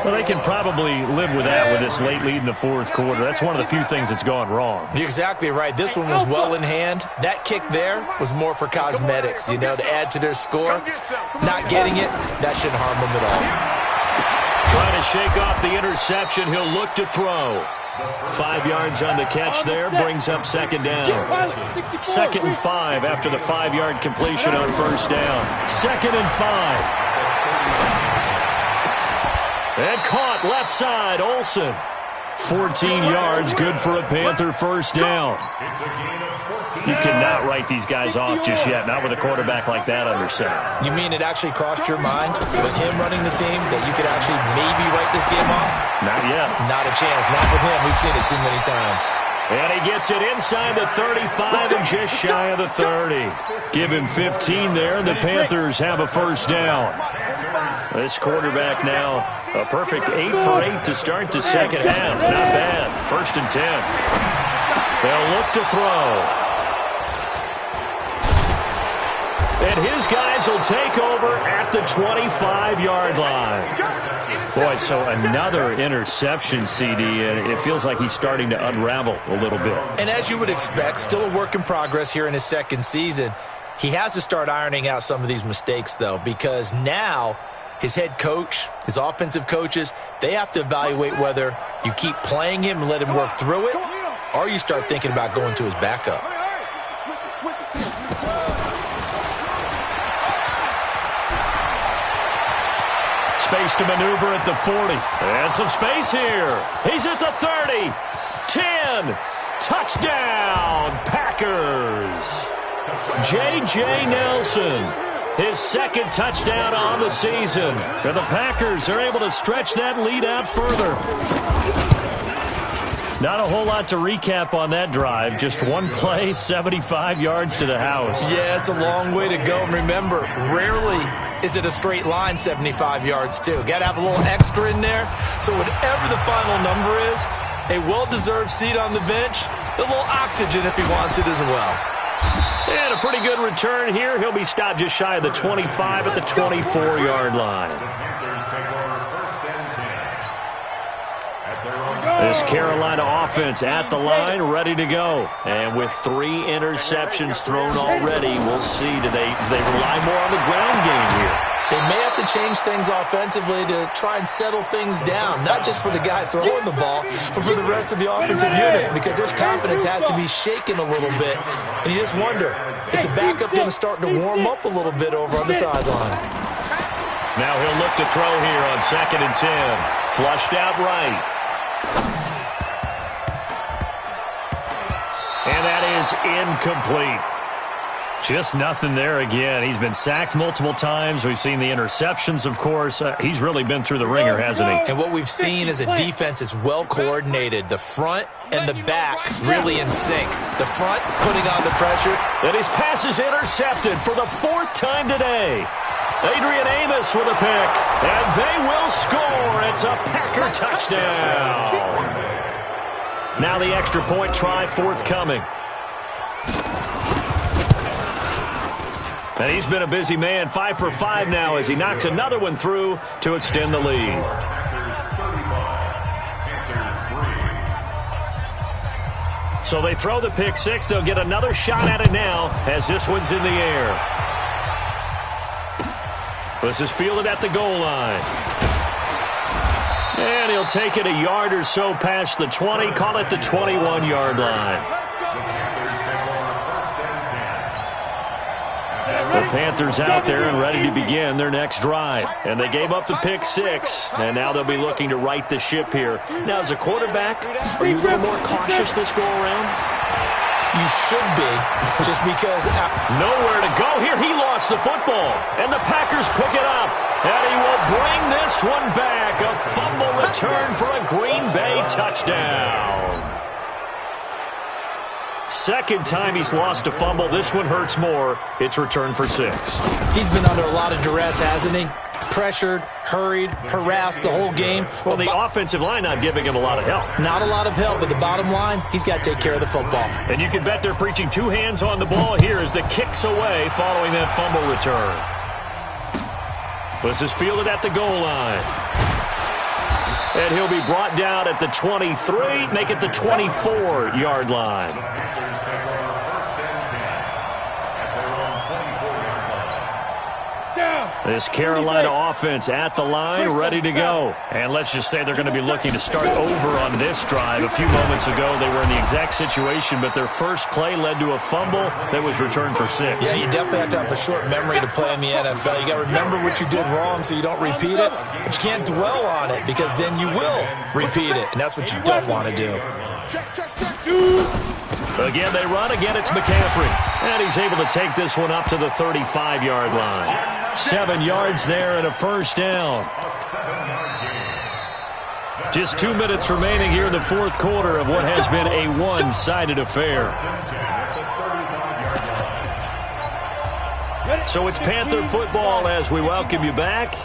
[SPEAKER 2] Well, they can probably live with that with this late lead in the 4th quarter. That's one of the few things that's gone wrong.
[SPEAKER 4] You're exactly right. This one was well in hand. That kick there was more for cosmetics, to add to their score. Not getting it, that shouldn't harm them at all.
[SPEAKER 2] Trying to shake off the interception. He'll look to throw. 5 yards on the catch there, brings up 2nd down. 2nd and 5 after the 5-yard completion on 1st down. 2nd and 5. And caught left side, Olsen. 14 yards, good for a Panther first down. You cannot write these guys off just yet, not with a quarterback like that under center.
[SPEAKER 4] You mean it actually crossed your mind with him running the team that you could actually maybe write this game off?
[SPEAKER 2] Not yet.
[SPEAKER 4] Not a chance. Not with him. We've seen it too many times.
[SPEAKER 2] And he gets it inside the 35 and just shy of the 30. Give him 15 there, and the Panthers have a first down. This quarterback now, a perfect 8 for 8 to start the second half. Not bad. 1st and 10. They'll look to throw. And his guys will take over at the 25-yard line. Boy, so another interception, CD, and it feels like he's starting to unravel a little bit.
[SPEAKER 4] And as you would expect, still a work in progress here in his 2nd season. He has to start ironing out some of these mistakes, though, because now his head coach, his offensive coaches, they have to evaluate whether you keep playing him and let him work through it, or you start thinking about going to his backup.
[SPEAKER 2] Space to maneuver at the 40. And some space here. He's at the 30. 10. Touchdown, Packers. J.J. Nelson. His 2nd touchdown on the season. And the Packers are able to stretch that lead out further. Not a whole lot to recap on that drive. Just one play, 75 yards to the house.
[SPEAKER 4] Yeah, it's a long way to go. And remember, rarely is it a straight line 75 yards, too. Got to have a little extra in there. So whatever the final number is, a well-deserved seat on the bench, a little oxygen if he wants it as well.
[SPEAKER 2] And a pretty good return here. He'll be stopped just shy of the 25 at the 24-yard line. This Carolina offense at the line, ready to go. And with 3 interceptions thrown already, we'll see. Do they rely more on the ground game here?
[SPEAKER 4] They may have to change things offensively to try and settle things down, not just for the guy throwing the ball, but for the rest of the offensive unit, because their confidence has to be shaken a little bit. And you just wonder, is the backup going to start to warm up a little bit over on the sideline?
[SPEAKER 2] Now he'll look to throw here on 2nd and 10. Flushed out right. And that is incomplete. Just nothing there again. He's been sacked multiple times. We've seen the interceptions, of course. He's really been through the ringer, hasn't he?
[SPEAKER 4] And what we've seen is a defense is well coordinated. The front and the back really in sync. The front putting on the pressure.
[SPEAKER 2] And his pass is intercepted for the 4th time today. Adrian Amos with a pick. And they will score. It's a Packer touchdown. Now the extra point try forthcoming. And he's been a busy man, 5 for 5 now as he knocks another one through to extend the lead. So they throw the pick 6. They'll get another shot at it now as this one's in the air. This is fielded at the goal line. And he'll take it a yard or so past the 20, call it the 21-yard line. The Panthers out there and ready to begin their next drive. And they gave up the pick 6, and now they'll be looking to right the ship here. Now, as a quarterback, are you a little more cautious this go-around?
[SPEAKER 4] You should be, just because
[SPEAKER 2] nowhere to go here. He lost the football, and the Packers pick it up. And he will bring this one back. A fumble return for a Green Bay touchdown. 2nd time he's lost a fumble. This one hurts more. It's returned for 6.
[SPEAKER 4] He's been under a lot of duress, hasn't he? Pressured, hurried, harassed the whole game.
[SPEAKER 2] Well, the offensive line not giving him a lot of help.
[SPEAKER 4] Not a lot of help, but the bottom line, he's got to take care of the football.
[SPEAKER 2] And you can bet they're preaching 2 hands on the ball here as the kick's away following that fumble return. This is fielded at the goal line. And he'll be brought down at the 23, make it the 24-yard line. This Carolina offense at the line, ready to go. And let's just say they're going to be looking to start over on this drive. A few moments ago, they were in the exact situation, but their first play led to a fumble that was returned for 6.
[SPEAKER 4] Yeah, you definitely have to have a short memory to play in the NFL. You got to remember what you did wrong so you don't repeat it, but you can't dwell on it because then you will repeat it, and that's what you don't want to do.
[SPEAKER 2] Again, they run. Again, it's McCaffrey. And he's able to take this one up to the 35-yard line. 7 yards there and a first down. Just 2 minutes remaining here in the 4th quarter of what has been a one-sided affair. So it's Panther football as we welcome you back.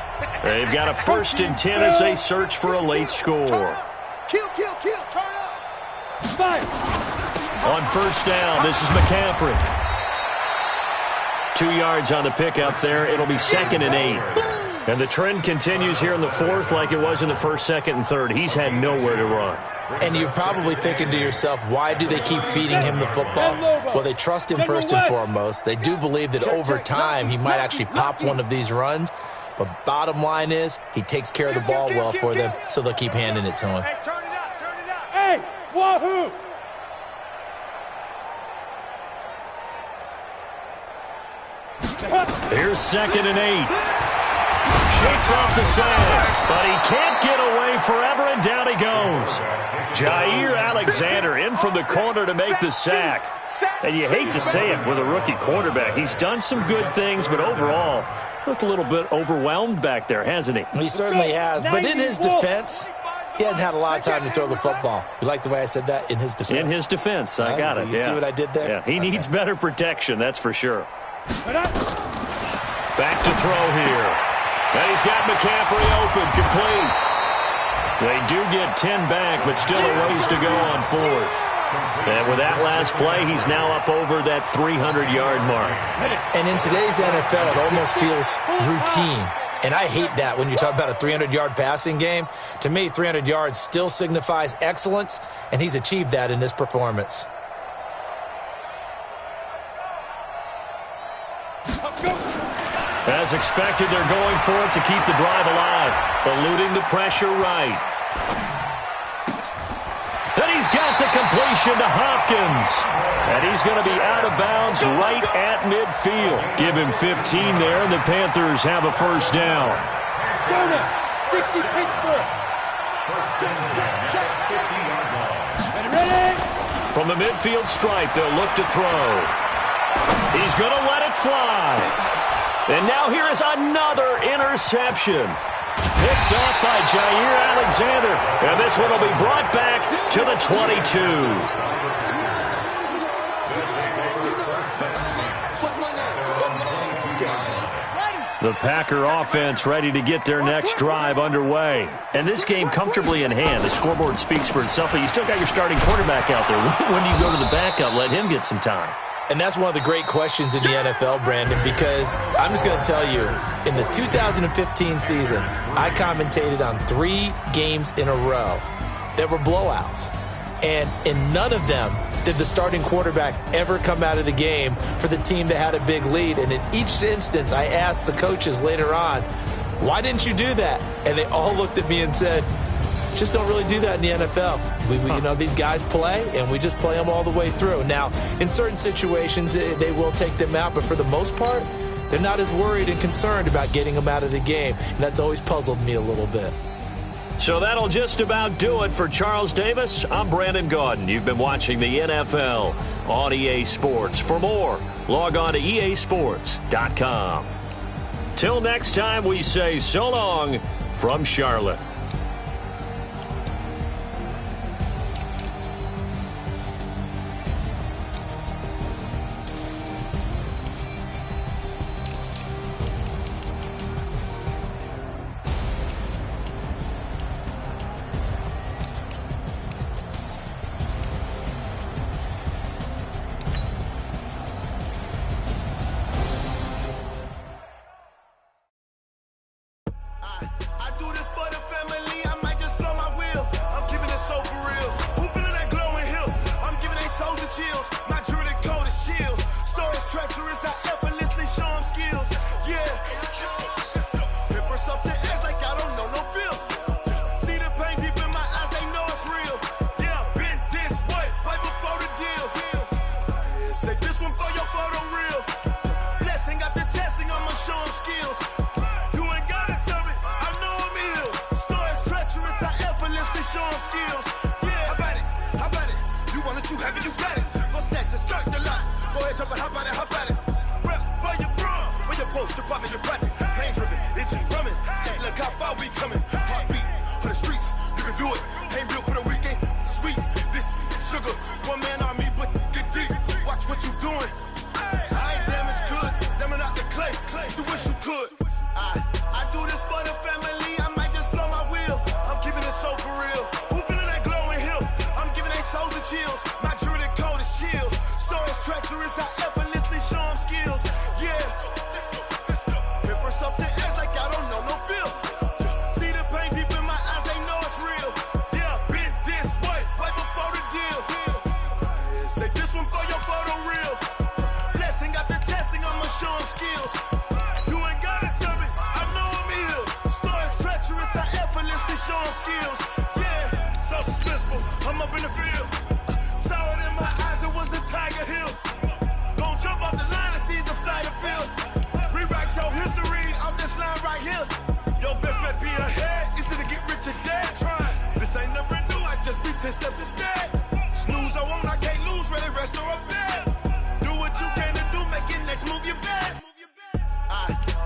[SPEAKER 2] They've got a 1st and 10 as they search for a late score.
[SPEAKER 6] Kill, turn up. Fire.
[SPEAKER 2] On first down, this is McCaffrey. 2 yards on the pickup there. It'll be 2nd and 8. And the trend continues here in the 4th like it was in the 1st, 2nd, and 3rd. He's had nowhere to run.
[SPEAKER 4] And you're probably thinking to yourself, why do they keep feeding him the football? Well, they trust him first and foremost. They do believe that over time he might actually pop one of these runs. But bottom line is he takes care of the ball well for them, so they'll keep handing it to him.
[SPEAKER 6] Hey, turn it up. Hey, wahoo!
[SPEAKER 2] Here's 2nd and 8. Shakes off the side, but he can't get away forever, and down he goes. Jair Alexander in from the corner to make the sack. And you hate to say it with a rookie quarterback. He's done some good things, but overall, looked a little bit overwhelmed back there, hasn't he?
[SPEAKER 4] He certainly has. But in his defense, he hadn't had a lot of time to throw the football. You like the way I said that? In his defense.
[SPEAKER 2] In his defense, I got it.
[SPEAKER 4] You see what I did there?
[SPEAKER 2] Yeah, he needs better protection, that's for sure. Back to throw here. And he's got McCaffrey open, complete. They do get 10 back, but still a ways to go on fourth. And with that last play, he's now up over that 300-yard mark.
[SPEAKER 4] And in today's NFL, it almost feels routine. And I hate that when you talk about a 300-yard passing game. To me, 300 yards still signifies excellence, and he's achieved that in this performance.
[SPEAKER 2] As expected, they're going for it to keep the drive alive, eluding the pressure right. And he's got the completion to Hopkins. And he's going to be out of bounds right at midfield. Give him 15 there, and the Panthers have a first down.
[SPEAKER 3] 60 Pittsburgh.
[SPEAKER 2] From the midfield stripe, they'll look to throw. He's going to let it fly. And now here is another interception. Picked off by Jair Alexander. And this one will be brought back to the 22. The Packer offense ready to get their next drive underway. And this game comfortably in hand. The scoreboard speaks for itself, but you still got your starting quarterback out there. When do you go to the backup? Let him get some time.
[SPEAKER 4] And that's one of the great questions in the NFL, Brandon, because I'm just going to tell you, in the 2015 season, I commentated on 3 games in a row that were blowouts. And in none of them did the starting quarterback ever come out of the game for the team that had a big lead. And in each instance, I asked the coaches later on, why didn't you do that? And they all looked at me and said, just don't really do that in the NFL. You know, these guys play, and we just play them all the way through. Now, in certain situations, they will take them out, but for the most part, they're not as worried and concerned about getting them out of the game, and that's always puzzled me a little bit.
[SPEAKER 2] So that'll just about do it for Charles Davis. I'm Brandon Gaudin. You've been watching the NFL on EA Sports. For more, log on to easports.com. Till next time, we say so long from Charlotte.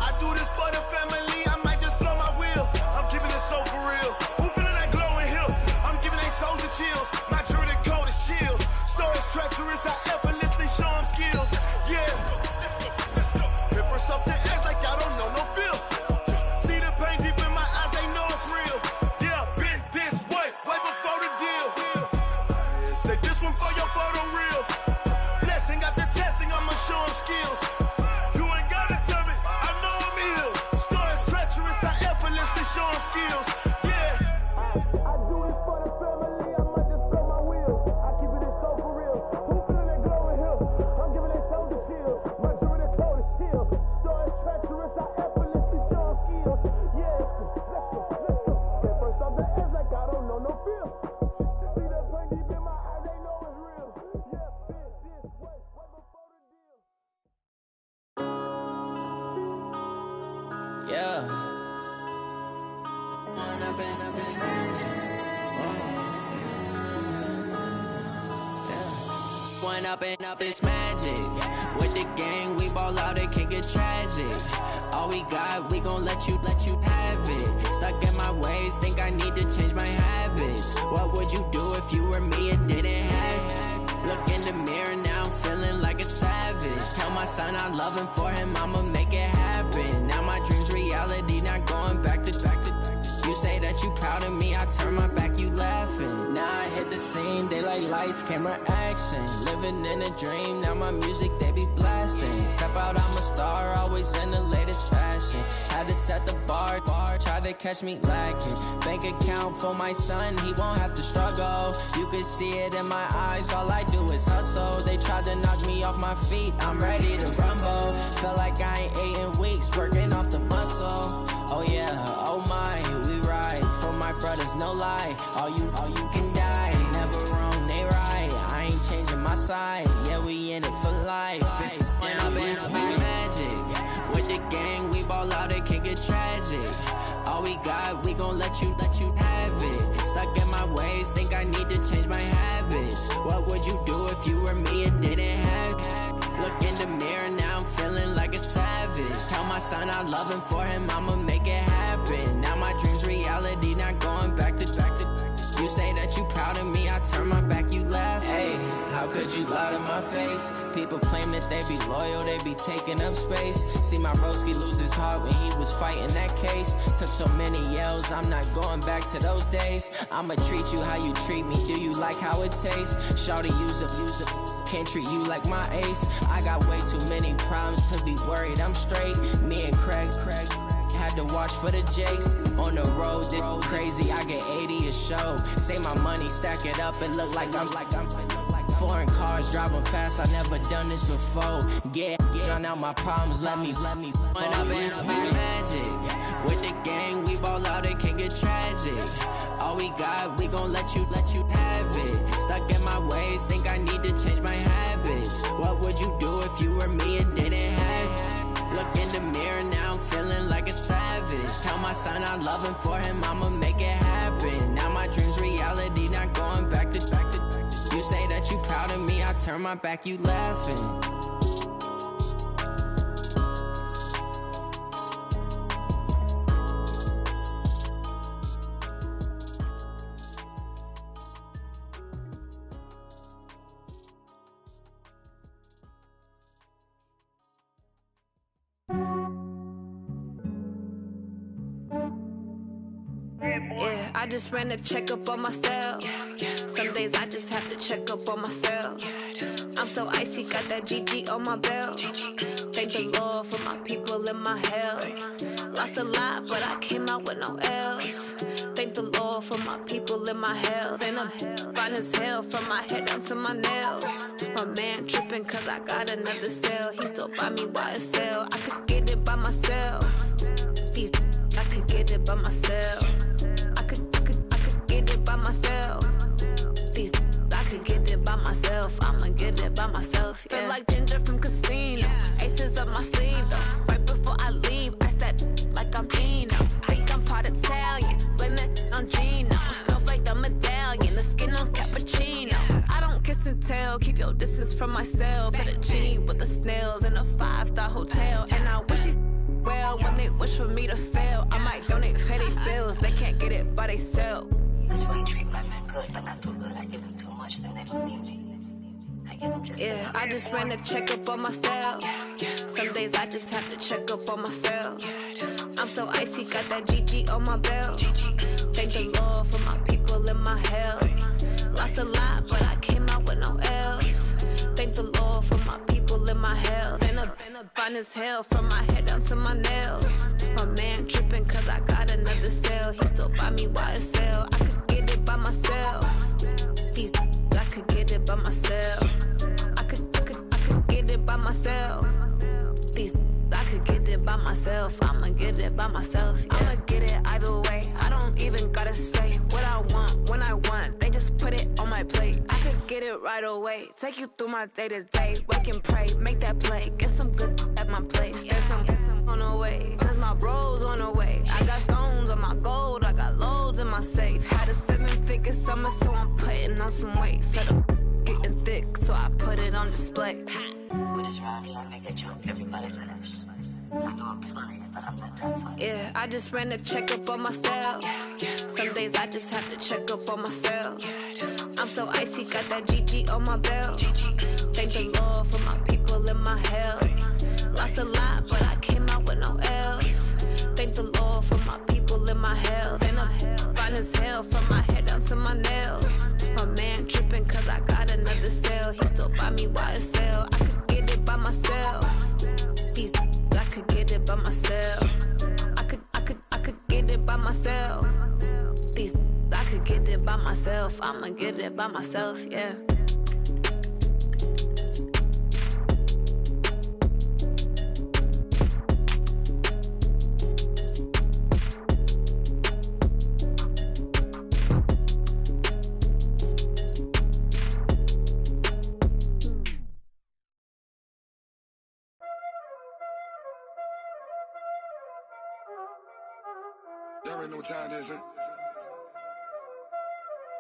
[SPEAKER 6] I do this for the family, I might just blow my wheel. I'm keeping it so for real. Who feeling that glowing hill?
[SPEAKER 1] Up this magic. With the gang, we ball out, it can get tragic. All we got, we gon' let you have it. Stuck in my ways, think I need to change my habits. What would you do if you were me and didn't have it? Look in the mirror now, I'm feeling like a savage. Tell my son I love him, for him I'ma make it happen. Now my dream's reality, not going back to. You say that you proud of me, I turn my back, you laughing. Now I hit the scene, daylight lights, camera action. Living in a dream, now my music, they be blasting. Step out, I'm a star, always in the latest fashion. Had to set the bar, try to catch me lacking. Bank account for my son, he won't have to struggle. You can see it in my eyes, all I do is hustle. They tried to knock me off my feet, I'm ready to rumble. Felt like I ain't ate in weeks, working off the muscle. Oh yeah, oh my, we ride for my brothers, no lie. All you can die, never wrong, they right. I ain't changing my side, yeah, we in it for life. When up it's magic. With the gang, we ball out, it can get tragic. All we got, we gon' let you have it. Stuck in my ways, think I need to change my habits. What would you do if you were me and didn't have it? Look in the mirror, now I'm feeling like a savage. Tell my son I love him, for him I'ma make it happen. Now my dream's reality, not going back to. You say that you proud of me, I turn my back, you laugh. Hey, how could you lie to my face? People claim that they be loyal, they be taking up space. See my broski lose his heart when he was fighting that case. Took so many yells, I'm not going back to those days. I'ma treat you how you treat me, do you like how it tastes? Shawty, use it. Can't treat you like my ace. I got way too many problems to be worried, I'm straight. Me and Craig had to watch for the Jakes. On the road, this crazy, I get 80 a show. Say my money, stack it up, it look like I'm foreign cars, driving fast, I never done this before. Get drown out my problems, let me fall. When up it's magic. With the gang, we ball out, it can get tragic. All we got, we gon' let you have it. Stuck in my ways, think I need to change my habits. What would you do if you were me and didn't have it? Look in the mirror, now I'm feeling like a savage. Tell my son I love him, for him I'ma make it happen. Now my dream's reality, not going back to. You say that you proud of me, I turn my back, you laughing.
[SPEAKER 7] Yeah, I just ran a checkup on myself. Some days I just have to check up on myself. I'm so icy, got that GG on my belt. Thank the Lord for my people in my hell. Lost a lot, but I came out with no L's. Thank the Lord for my people in my health. And I'm fine as hell from my head down to my nails. My man tripping cause I got another cell. He still buy me YSL. I could get it by myself. These I could get it by myself. I could get it by myself. These I could get it by myself. I'ma get it by myself. Yeah. Feel like Ginger from Casino. Aces up my sleeve though. Right before I leave, I said like I'm Dino. Think I'm part Italian. Blame it on Gino. Smells like the medallion. The skin on cappuccino. I don't kiss and tell. Keep your distance from myself. For the genie with the snails in a 5-star hotel. And I wish he's well when they wish for me to fail. I might donate petty bills. They can't get it by themselves.
[SPEAKER 8] That's why you treat my men good, but not too good. I give them too much, then they don't need me. I give them just
[SPEAKER 7] yeah, I just ran a checkup on myself. Some days I just have to check up on myself. I'm so icy, got that GG on my belt. Thank the Lord for my people in my hell. Lost a lot, but I came out with no L's. Thank the Lord for my people in my health. And I'm fine as hell from my head down to my nails. My man tripping cause I got another cell. He still buy me YSL. I could get it by myself. These I could get it by myself. I could get it by myself. These I could get it by myself. I'ma get it by myself. Yeah. I'ma get it either way. I don't even gotta say what I want when I want. They just put it on my plate. I could get it right away. Take you through my day to day. Wake and pray, make that play. Get some good at my place. There's some on the way. Cause my bro's on the way. I got stones on my gold. I got my safe. Had a 7-figure summer, so I'm putting on some weight. Said I'm getting thick, so I put it on display.
[SPEAKER 8] With this rhyme, I make a joke, everybody laughs. I know I'm funny, but I'm not that funny.
[SPEAKER 7] Yeah, I just ran a checkup on myself. Some days I just have to check up on myself. I'm so icy, got that GG on my belt. Thank the Lord for my people in my health. Lost a lot, but I came out with no L's. Thank the Lord for my people in my health. And I'm fine as hell from my head down to my nails. My man tripping cause I got another sale. He still buy me YSL. I could get it by myself. These I could get it by myself. I could get it by myself. These I could get it by myself. I'ma get it by myself, yeah.
[SPEAKER 6] Y'all already know what time it is, huh?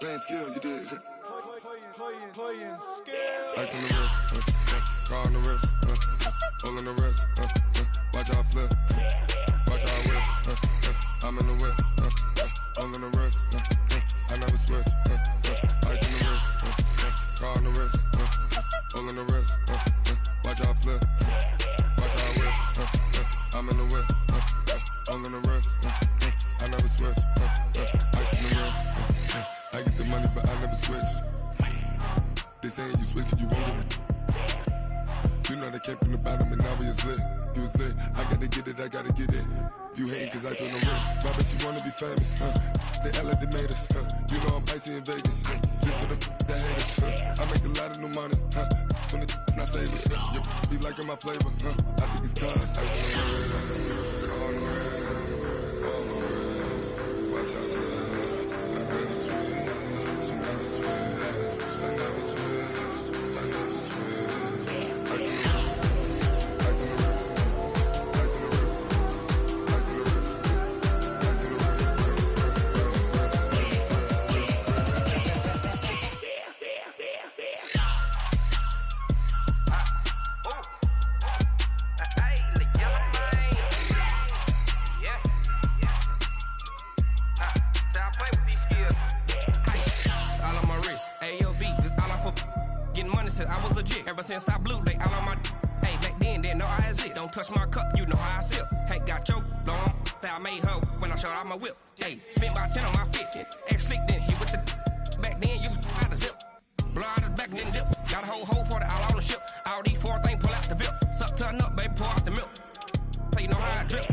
[SPEAKER 6] Playing skills, you did. Playing skills. Ice on the wrist, car on the wrist, hole in the wrist, watch how I flip, watch how I whip, I'm in the whip, hole in the wrist, I never switch, ice on the wrist, car on the wrist, hole in the wrist, watch how I flip, watch how I whip, I'm in the whip, hole in the wrist, I never switch, ice on the wrist, I get the money but I never switch. They saying you switch cause you won't get it. You know they came from the bottom and now we is lit. You was lit, I gotta get it, I gotta get it. You hating cause ice on the wrist. Why bet you wanna be famous, They act like they made us, You know I'm icy in Vegas, This for the that hate us, I make a lot of new money, When it's not savers, You be liking my flavor, I think it's cause ice on the wrist, car on the wrist, all on the wrist, watch out for this. I never switch, you never switch, I never switch, I never switch. Ice on the wrist, ice on the wrist, ice on the wrist, ice on the wrist, ice on the
[SPEAKER 9] I was legit. Ever since I blew, they all on my hey, back then, didn't know I exist. Don't touch my cup, you know how I sip. Hey, got choked, long. Say I made her when I showed out my whip. Hey, spent about 10 on my fit. Ex slick, then hit with the back then, used to out the zip. Blow out his back, then dip. Got a whole party all on the ship. All these 4 things pull out the VIP. Suck to a nut, baby, pour out the milk. So you know how I drip.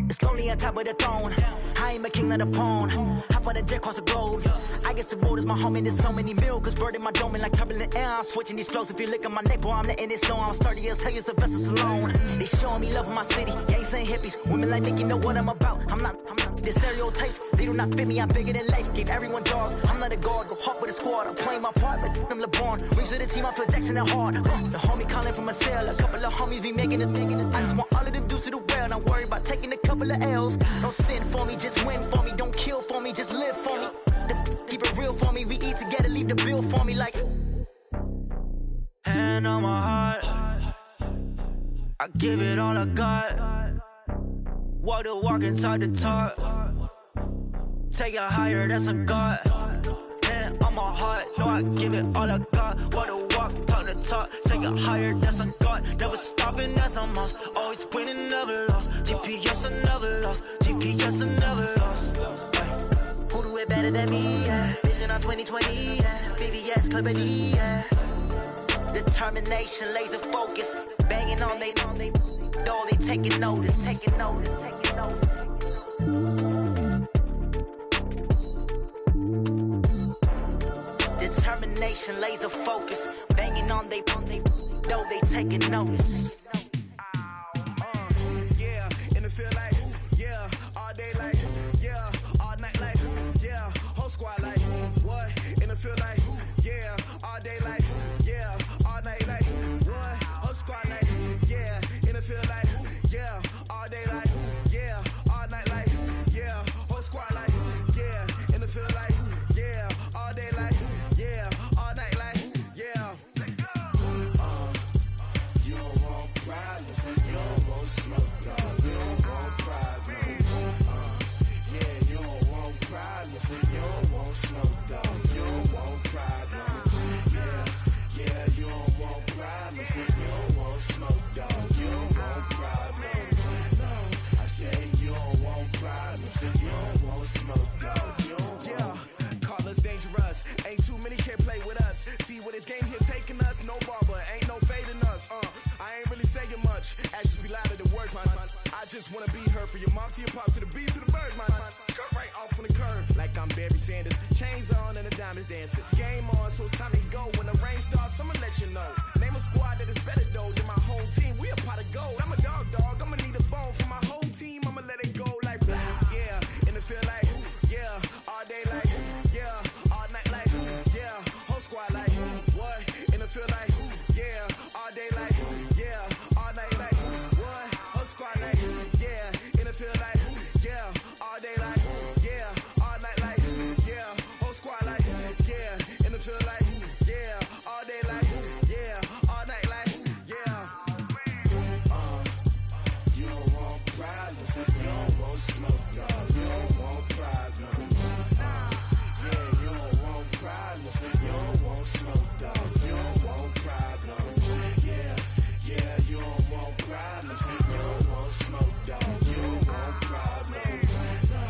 [SPEAKER 10] It's lonely on top of the throne. I ain't a king of the pawn. Hop on a jet across the globe. I guess the world is my home and there's so many milks. Bird in my dome and like turbulent air. I'm switching these flows. If you look at my neck, boy, I'm letting it snow. I'm sturdy as hell, as a vessel alone. They showing me love in my city. Gangs ain't hippies. Women like Nick, you know what I'm about. I'm not the stereotypes. They do not fit me. I'm bigger than life. Gave everyone jobs. I'm not a guard. Go hard with a squad. I'm playing my part, but I'm LeBron. Rings to the team. I feel Jackson and hard. The homie calling from a cell. A couple of homies be making it. I just want all of them dudes to do well. Not worry about taking a couple of L's. Don't sin for me, just win for me. Don't kill for me, just live keep the bill for me like. Hand on my heart, I give it all I got. Walk the walk and talk the talk. Take it higher, that's a God. Hand on my heart, no, I give it all I got. Walk the walk, talk the talk. Take it higher, that's a God. Never stopping, that's a must. Always winning, never lost. GPS, I never lost. GPS, I never lost. Who do it better than me? Yeah. Vision on 2020, yeah. VVS, Clarity, yeah. Determination, laser focus. Banging on they know they taking notice, taking notice, taking notice. Determination, laser focus. Banging on they know they taking notice.
[SPEAKER 11] Yeah, and it feel like, yeah, all day like, yeah, all night like, yeah, whole squad like, what? And it feel like, yeah, all day like, yeah, all night like, what? Whole squad like, yeah, and it feel like, yeah, all day like, yeah, all night like, yeah, whole squad like, yeah, and it feel like, yeah, all day like, yeah, all night like, yeah. You don't want problems, you don't want smoke, no, you don't want problems. Yeah, you don't want problems, you don't want smoke, dog, you don't want problems. Yeah, you don't want problems, you don't want smoke, dog, you don't want problems. No, I say you don't want problems, you don't want smoke, dog, you don't want. Yeah, call us dangerous, ain't too many can play with us. See what this game here taking us, no barber, ain't no fading us. I ain't really saying much, actions be louder than words, man. I just wanna be heard from your mom to your pop to the beat to the birds, man. Cut right off on the curb, like I'm Barry Sanders. Chains on and the diamonds dancing. Game on, so it's time to go. When the rain starts, I'ma let you know. Name a squad that is better though than my whole team. We a pot of gold. I'm a dog, I'ma need a bone for my whole team. I'ma let it go like, yeah, and it feel like, yeah, all day like, yeah, all night like, yeah, whole squad like, what? And it feel like, yeah, all day like, yeah, all night like, what? Whole squad like, yeah, and it feel like, yeah, all day like, yeah, all night like, yeah, whole squad like, yeah, and it feel like, yeah, all day like, yeah, all night like, yeah. You don't want problems, you don't want smoke, no, you don't want problems. Yeah, you don't want problems, you don't want smoke, dog, you don't want problems. Yeah, you don't want problems, you don't want smoke, dog, you don't want problems. No,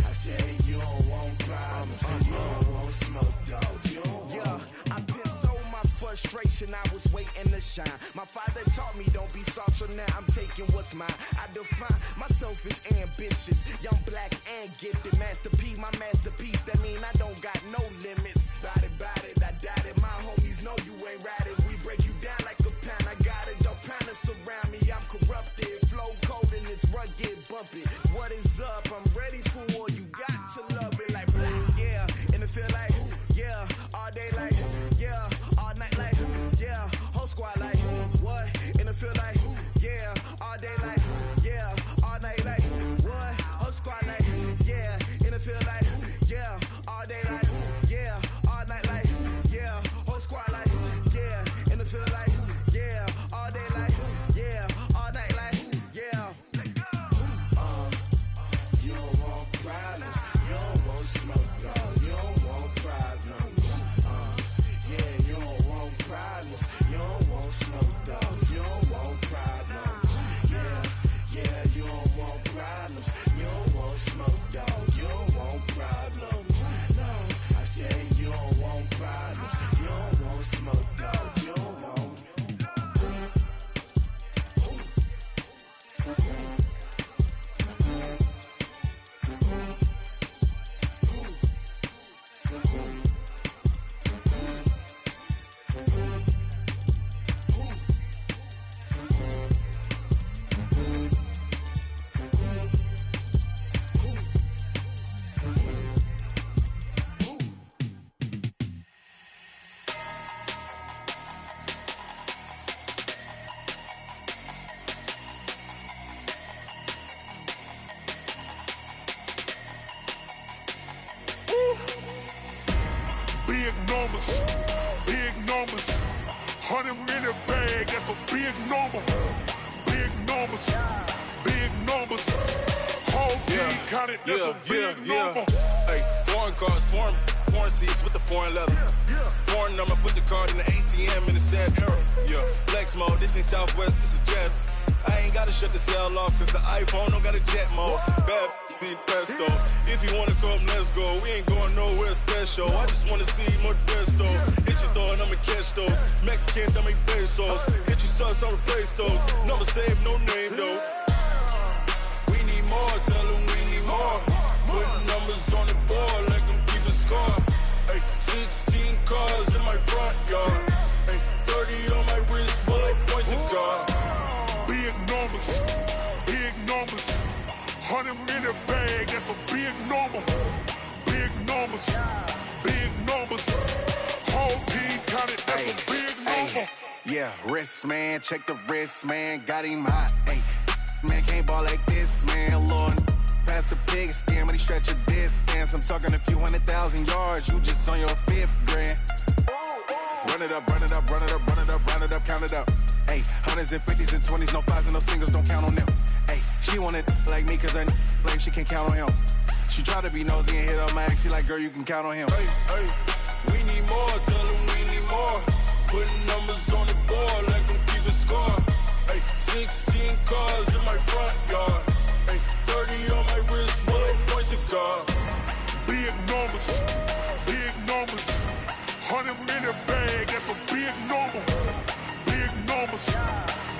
[SPEAKER 11] I say you don't want problems, you don't want smoke, dog, you don't want. Yeah, I've been so my frustration, I was waiting to shine. My father taught me don't be soft, so now I'm taking what's mine. I define myself as ambitious, young, black, and gifted. Master P, my masterpiece, that mean I don't got no limits. Bout it, I doubt it. My homies know you ain't ratted. We break you down like a pound. I got it, don't pound surround me. I'm corrupted, flow cold and it's rugged, bumpy. What is up? I'm ready for war. You got to love it like black, yeah. And it feel like, yeah, all day like, yeah, all night like, yeah, whole squad like, what? And it feel like, yeah, all day like, yeah, all night like, what? Whole squad like, yeah, and it feel like, yeah, all day like, yeah, all night like, yeah, whole squad like, yeah, and it feel like, yeah, all day like, yeah, all night like, yeah. You don't want problems, you don't want smoke, no, you don't want problems. Yeah, you don't want problems, you don't want smoke, dog, you don't want problems. Yeah, you don't want problems, you don't want smoke, dog, you don't want problems. No, I say you don't want problems, you don't want smoke, dog, you don't want. numbers. 100 minute bag, that's a big number. Big numbers, big numbers. Whole team counted, that's a big number.
[SPEAKER 12] Hey, foreign cars, foreign seats with the foreign leather. Foreign number, put the card in the ATM in the sad era. Yeah, flex mode, this ain't Southwest, this is jet. I ain't gotta shut the cell off, cause the iPhone don't got a jet mode. Bad need pesto. If you wanna come, let's go. We ain't going nowhere special. I just wanna see more desto. Hit your throw and I'ma catch those. Mexican, I make pesos. Hit your sauce, I'll replace those. Number save, no name though. We need more, tell them we need more. Putting numbers on the board, let them keep the score. Hey, 16 cars in my front yard. Hey, 30 on my wrist, bullet point to God.
[SPEAKER 11] Big numbers, big numbers. 100 minute bag, that's a big number. Big numbers, big numbers. Whole team counted, that's a big number.
[SPEAKER 13] Yeah, wrist man, check the wrist man, got him hot. Ay, man can't ball like this, man. Lord, past the pig skin when he stretch a distance. I'm talking a few 100,000 yards, you just on your 5th grand. Run it up, run it up, run it up, run it up, run it up, count it up. Ay, 100s and 50s and 20s, no 5s and no singles, don't count on them. Ay, she want it like me cause her lame, she can't count on him. She try to be nosy and hit up my ex, she like, girl, you can count on him.
[SPEAKER 12] Hey, we need more, tell them we need more. Putting numbers on the board, let them keep the score. Hey, 16 cars in my front yard. Hey, 30 on my wrist, bullet point to God.
[SPEAKER 11] Big numbers, big numbers. 100 minute bag, that's a big number. Big numbers,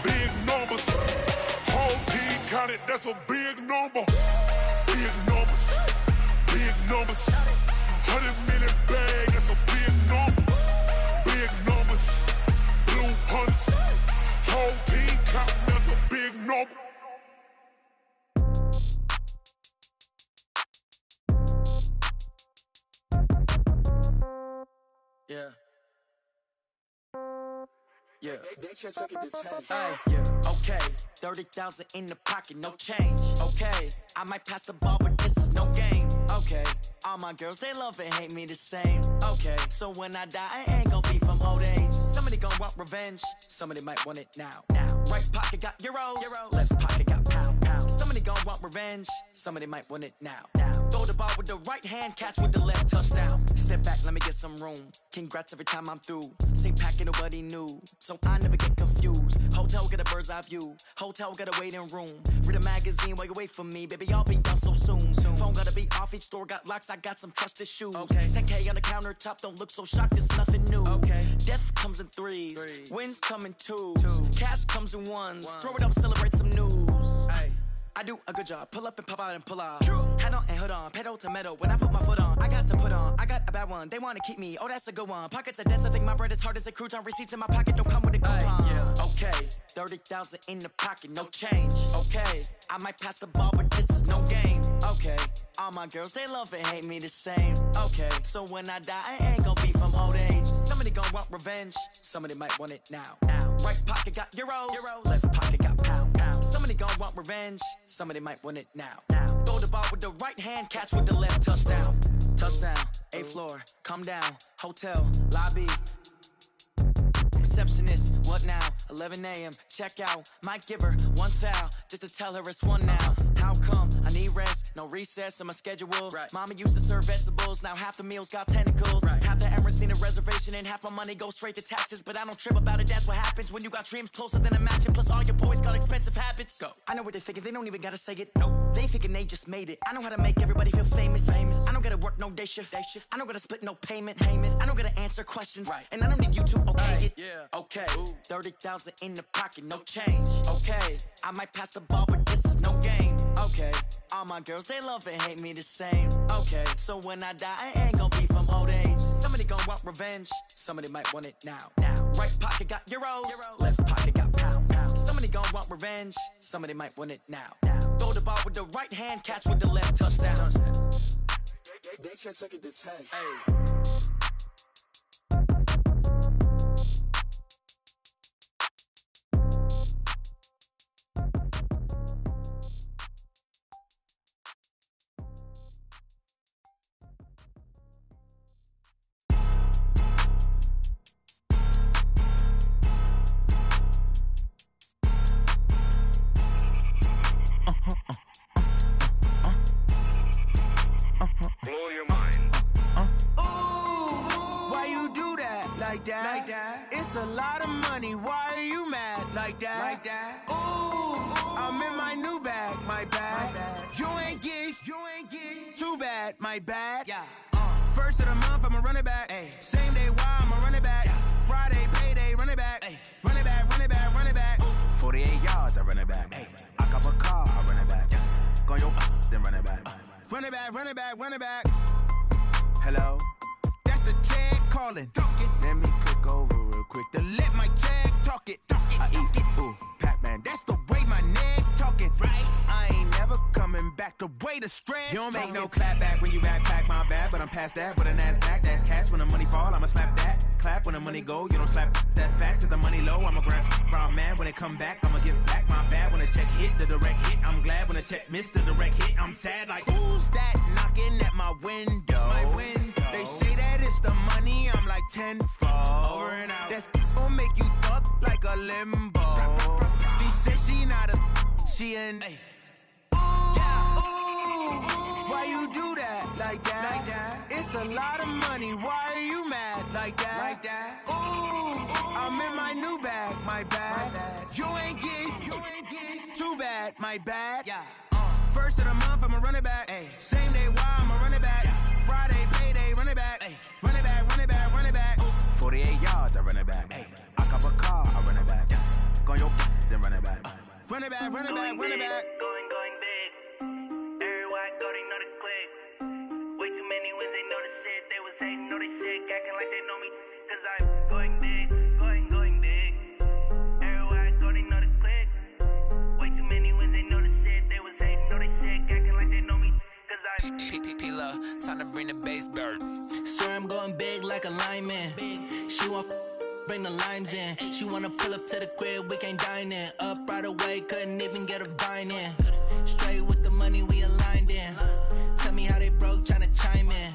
[SPEAKER 11] big numbers. Whole team counted, that's a big number. Big numbers, big numbers. 100 minute bag, that's a big number. Big numbers, blue hunts. Whole team counting, that's a big number.
[SPEAKER 14] Yeah. Yeah. Hey, yeah. Okay. 30,000 in the pocket, no change. Okay. I might pass the ball, but this is no game. Okay. All my girls, they love and hate me the same. Okay. So when I die, I ain't gon' be from old age. Somebody gon' want revenge. Somebody might want it now. Right pocket got euros. Left pocket got pound. Somebody gon' want revenge. Somebody might want it now. Throw the ball with the right hand, catch with the left, touchdown. Step back, let me get some room. Congrats every time I'm through. Same packet, nobody knew, so I never get confused. Hotel got a bird's eye view. Hotel got a waiting room. Read a magazine while you wait for me, baby. I'll be done so soon. Phone gotta be off. Each store got locks. I got some trusted shoes. 10K on the countertop. Don't look so shocked. It's nothing new. Death comes in threes. Wins come in twos. Cash comes in ones. Throw it up, celebrate some news. I do a good job. Pull up and pop out and pull out. Head on and hood on. Pedal to metal. When I put my foot on, I got to put on. I got a bad one. They want to keep me. Oh, that's a good one. Pockets are dense. I think my bread is hard as a crouton. Receipts in my pocket don't come with a coupon. Okay. 30,000 in the pocket. No change. Okay. I might pass the ball, but this is no game. Okay. All my girls, they love and hate me the same. Okay. So when I die, I ain't gon' be from old age. Somebody gon' want revenge. Somebody might want it now. Right pocket got euros. Left pocket got pound. Somebody gon' want revenge. Somebody might want it now. Throw the ball with the right hand, catch with the left, touchdown. Touchdown, 8th floor, come down, hotel, lobby. Receptionist, what now? 11 a.m., check out. Might give her one foul, just to tell her it's one now. How come? I need rest, no recess in my schedule. Mama used to serve vegetables, now half the meals got tentacles. Half the Emirates need a reservation and half my money goes straight to taxes. But I don't trip about it, that's what happens when you got dreams closer than a mansion. Plus all your boys got expensive habits. Go. I know what they're thinking, they don't even gotta say it. Nope. They thinking they just made it. I know how to make everybody feel famous. I don't gotta work no day shift. I don't gotta split no payment. I don't gotta answer questions. And I don't need you to okay it. Okay, 30,000 in the pocket, no change. Okay, I might pass the ball, but this is no game. Okay, all my girls, they love and hate me the same. Okay, so when I die, I ain't gon' be from old age. Somebody gon' want revenge. Somebody might want it now. Right pocket got euros. Left pocket got pound. Somebody gon' want revenge. Somebody might want it now. Throw the ball with the right hand, catch with the left, touchdown.
[SPEAKER 11] They can't take it to 10.
[SPEAKER 15] like that? It's a lot of money, why are you mad like that? Ooh, I'm in my new bag, my bad. You ain't get too bad, my bad. First of the month, I'ma run it back. Same day, why I'ma run it back. Friday, payday, run it back. Run it back, run it back, run it back. 48 yards, I run it back. I cop a car, I run it back. Go your then run it back. Run it back, run it back, run it back. Hello? That's the check calling. Let me click over real quick to let my check talk it. I eat it, ooh, Pac-Man. That's the way my neck talking. Right? I ain't never coming back. The way the stress. You don't make no clap back when you backpack, my bad. But I'm past that with a NASDAQ. That's cash when the money fall. I'ma slap that. Clap when the money go. You don't slap. That's facts. If the money low, I'ma grab brown man. When it come back, I'ma give back my bad. When the check hit, the direct hit. I'm glad when the check missed the direct hit. I'm sad like, who's that knocking at my window? My window. They say that it's the money. I'm like tenfold. Over and out. That's gon' make you up like a limbo. She said she not a. She an. Why you do that like that? It's a lot of money. Why are you mad like that? Ooh, I'm in my new bag, my bad. You ain't get too bad, my bad. First of the month, I'ma run it back. Same day, why I'ma run it back. Friday, payday, run it back. Run it back, run it back, run it back. 48 yards, I run it back. I cop a car, I run it back. Go your then run it back. Run it back, run it back, run it back.
[SPEAKER 16] Going big. Everywhere I go, they know the click. Way too many wins, they know the shit. They was hating, know they sick, acting like they know me. Cause I'm going big, going big. Everywhere I go, they know the click. Way too many wins, they know the shit. They was hating, know they sick, acting like they know me. Cause I'm
[SPEAKER 14] P-P-P-Lo, time to bring the bass bird.
[SPEAKER 10] Swear I'm going big like a lineman. She want bring the limes in. She wanna pull up to the crib, we can't dine in. Up right away, couldn't even get a vine in. Straight with the money we aligned in. Tell me how they broke, tryna chime in.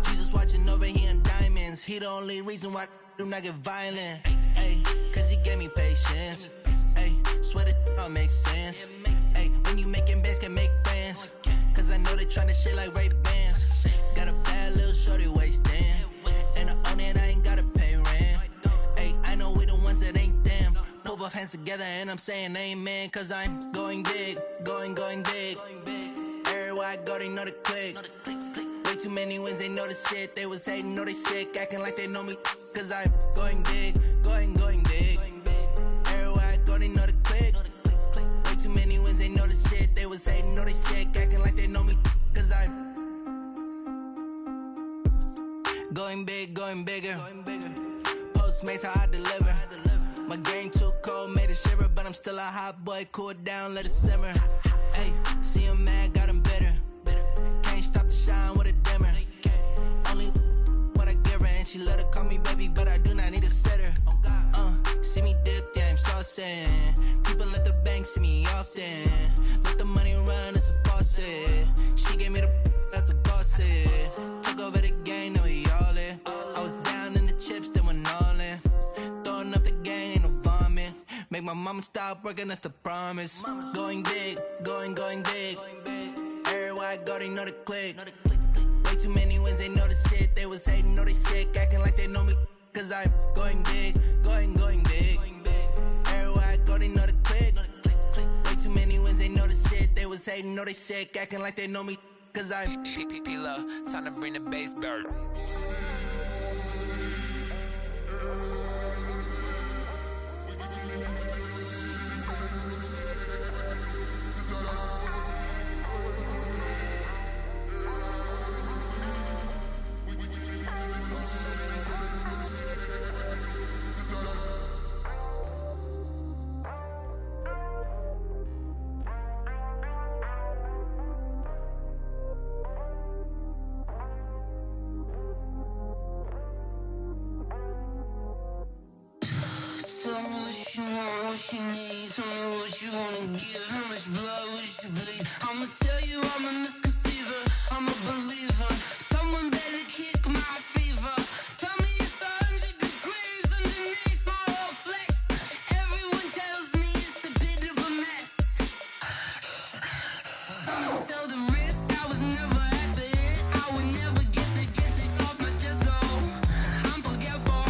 [SPEAKER 10] Jesus watching over here in diamonds. He the only reason why I do not get violent. Ay, cause he gave me patience. Ay, swear that all makes sense. Ay, when you making bands, can make friends. Cause I know they tryna shit like Ray-Bans. Got a bad little shorty wasting. And I own it, I ain't gotta pay rent. I know we the ones that ain't them. Pull both hands together and I'm saying amen. Cause I'm going big, going big. Everywhere I go, they know the click. Way too many wins, they know the shit. They was hating, know they sick, acting like they know me. Cause I'm going big, going big. Everywhere I go, they know the click. Way too many wins, they know the shit. They was hating, know they sick, acting like they know me. Cause I'm going big, going bigger. Postmates how I deliver. My game too cold, made it shiver, but I'm still a hot boy. Cool it let it simmer. Hey, see him mad, got him bitter. Can't stop the shine with a dimmer. Only what I give her, and she let her call me baby, but I do not need a sitter. See me dip, yeah, I'm saucing. People at the bank see me often. Let the money run, it's a faucet. She gave me the that's a boss it. Took over the game, now we all in. I was down in the chips, then went all in. Throwing up the game, ain't no vomit. Make my mama stop working, that's the promise. Going big, going big. Everywhere I go, they know the click. Way too many wins, they know the shit. They was hating, know they sick, acting like they know me. Cause I'm going big, going big. Everywhere I go, they know the click. Way too many wins, they know the shit. They was hating, know they sick, acting like they know me. Cause I'm
[SPEAKER 14] P-P-P-Lo, time to bring the bass bird.
[SPEAKER 17] What you need, tell me what you wanna give. How much blood would you bleed? I'ma tell you I'm a misconceiver, I'm a believer. Someone better kick my fever. Tell me it's 100 degrees underneath my whole flesh. Everyone tells me it's a bit of a mess. I'ma tell the risk I was never at the end. I would never get the off my chest, though. I'm forgetful.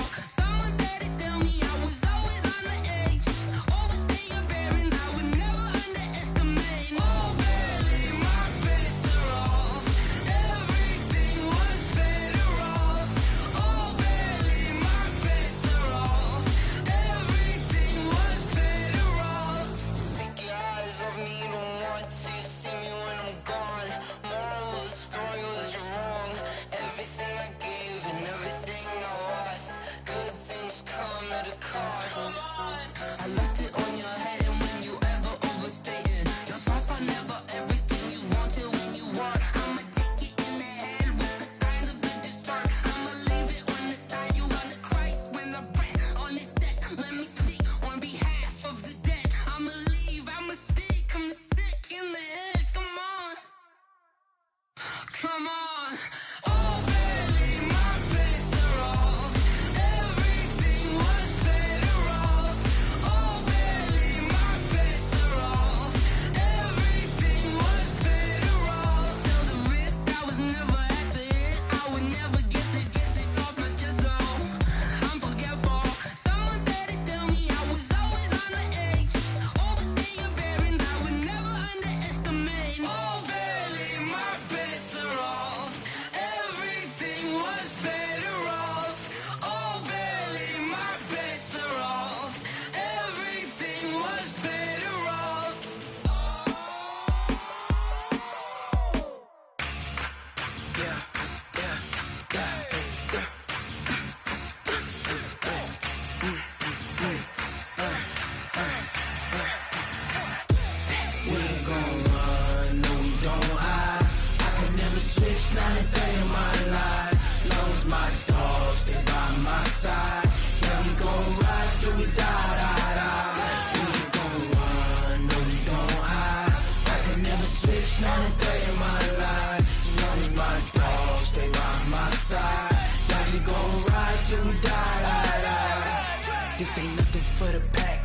[SPEAKER 18] This ain't nothing for the pack.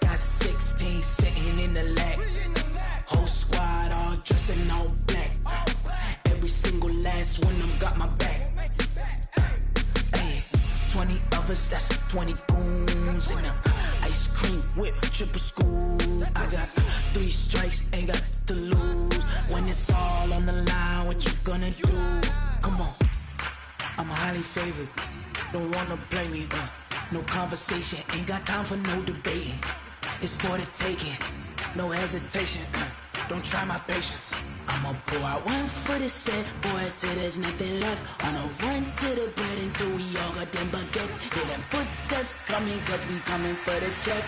[SPEAKER 18] Got 16 sitting in the lag. Whole squad all dressing all black. Every single last one of them got my back. Hey, 20 of us, that's 20 goons in the ice cream whip, triple scoop. I got 3 strikes, ain't got to lose. When it's all on the line, what you gonna do? Come on, I'm highly favored. Don't wanna play me, no conversation, ain't got time for no debating. It's for the taking, no hesitation, don't try my patience. I'ma pour out one for the set, boy, till there's nothing left. On a run to the bread until we all got them baguettes. Hear them footsteps coming, cause we coming for the check.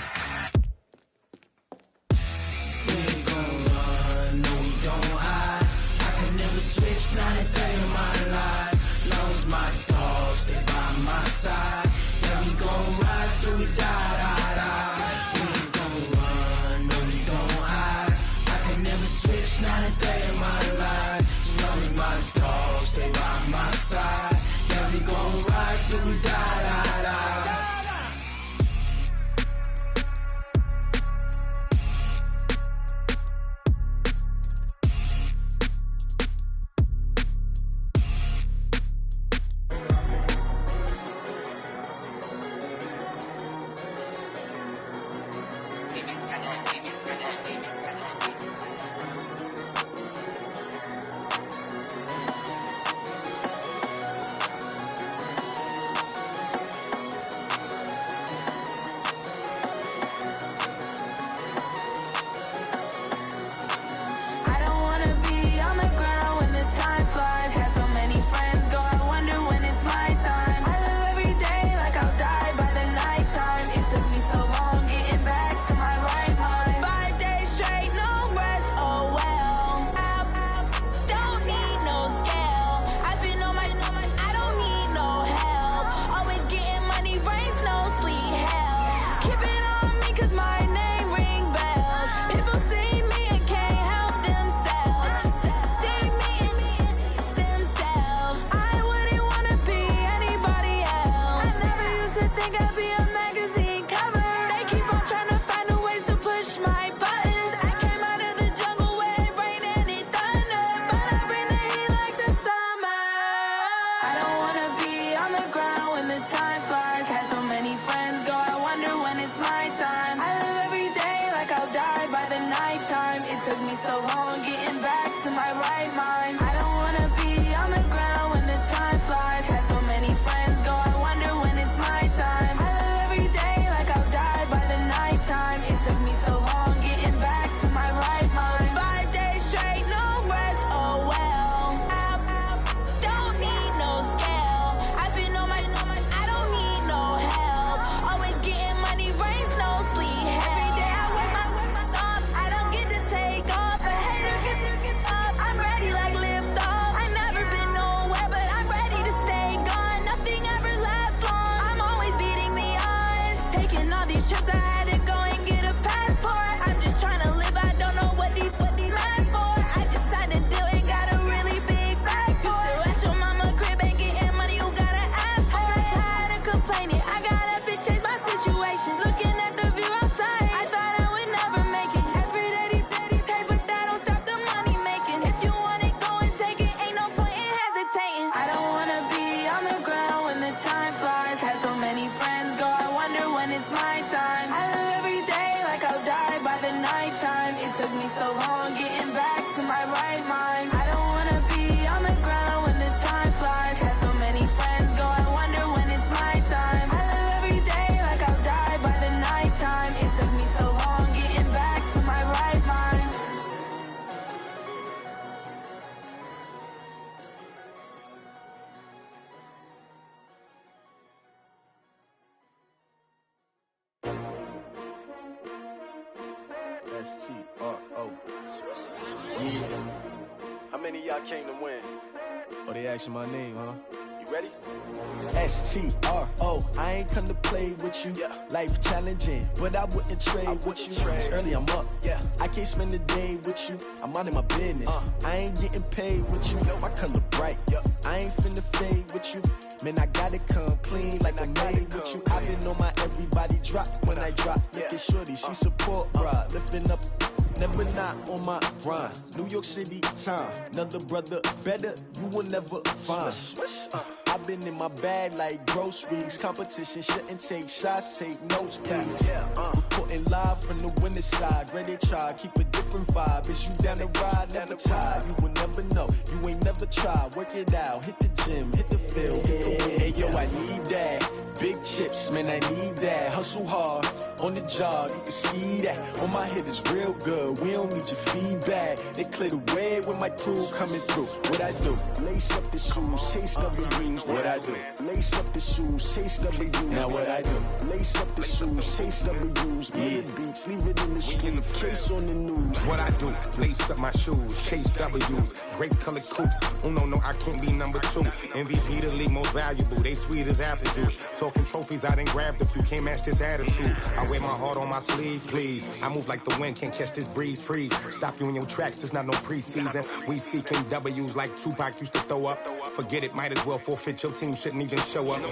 [SPEAKER 18] We ain't gon' run, no we don't hide. I can never switch, not a day in my life. Long as my dogs, they by my side. Yeah, we gon' ride till we die, die, die. We ain't gon' run, no we don't hide. I can never switch, not a day in my life. As long as my dogs, they by my side. Yeah, we gon' ride till we die, die, die.
[SPEAKER 3] S-T-R-O. Yeah. How many of y'all came to win? Oh, they asking my name, huh? You ready? S-T-R-O. I ain't come to play with you. Life challenging, but I wouldn't trade with you. It's early, I'm up. I can't spend the day with you. I'm minding my business. I ain't getting paid with you. My color bright. I ain't finna fade with you. Man, I gotta come clean like I made with you. I've been on my everybody drop, when I drop, looking shorty, she support ride, lifting up. Never not on my grind. New York City time. Another brother better, you will never find. I've been in my bag like groceries. Competition shouldn't take shots, take notes, please. Reporting live from the winter side. Ready to try, keep a different vibe. Is you down the ride, never tired. You will never know, you ain't never tried. Work it out, hit the gym, hit the field, hit the wind. Hey yo, I need that. Big chips, man, I need that. Hustle hard, on the job, you can see that. On my head is real good, we don't need your feedback. They clear the way when my crew coming through. What I do? Lace up the shoes, chase W's. What I do? Lace up the shoes, chase W's. Now what I do? Lace up the shoes, chase W's. Murder beats, leave it in the street, case on the news.
[SPEAKER 19] What I do? Lace up my shoes, chase W's. Grape colored coops. Oh no, I can't be number 2. MVP the league most valuable. They sweet as apple juice. Talking trophies, I done grabbed a few. Can't match this attitude. I wear my heart on my sleeve, please. I move like the wind, can't catch this breeze. Freeze. Stop you in your tracks, there's not no preseason. We seeking W's like Tupac used to throw up. Forget it, might as well forfeit. Your team shouldn't even show up.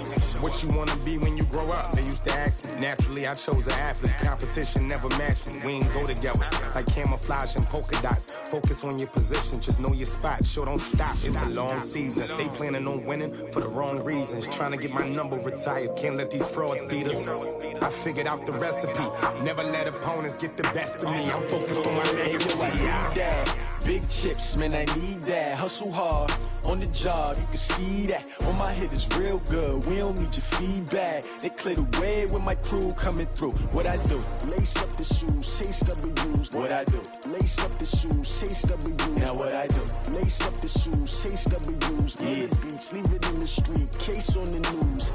[SPEAKER 19] What you wanna be when you grow up? They used to ask me. Naturally, I chose an athlete. Competition never matched me. We ain't go together like camouflage and polka dots. Focus on your position, just know your spot. Sure, don't stop. It's a long season. They planning on winning for the wrong reasons. Trying to get my number retired. Can't let these frauds beat us. I figured out the recipe. Never let opponents get the best of me. I'm focused on my legacy.
[SPEAKER 3] I need that. Big chips, man, I need that. Hustle hard, on the job, you can see that. On my head is real good, we don't need your feedback. They clear the way when my crew coming through. What I do? Lace up the shoes, chase W's. What I do? Lace up the shoes, chase W's. Now what I do? Lace up the shoes, chase W's. Murder beats, leave it in the street, case on the news.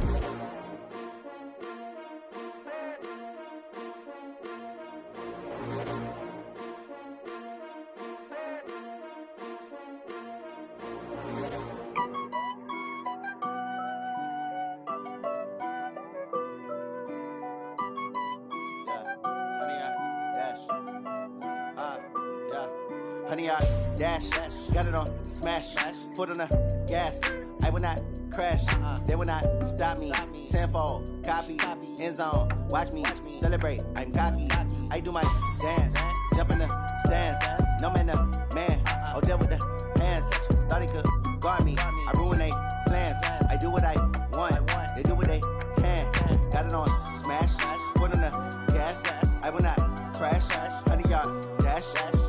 [SPEAKER 20] Honey, I dash, got it on smash, foot on the gas. I will not crash, they will not stop me. Tenfold, copy, end zone, watch me celebrate. I'm cocky, I do my dance, jump in the stands. No man, man, oh there with the hands. Thought he could guard me, I ruin they plans. I do what I want, they do what they can. Got it on smash, foot on the gas. I will not crash, honey, y'all dash,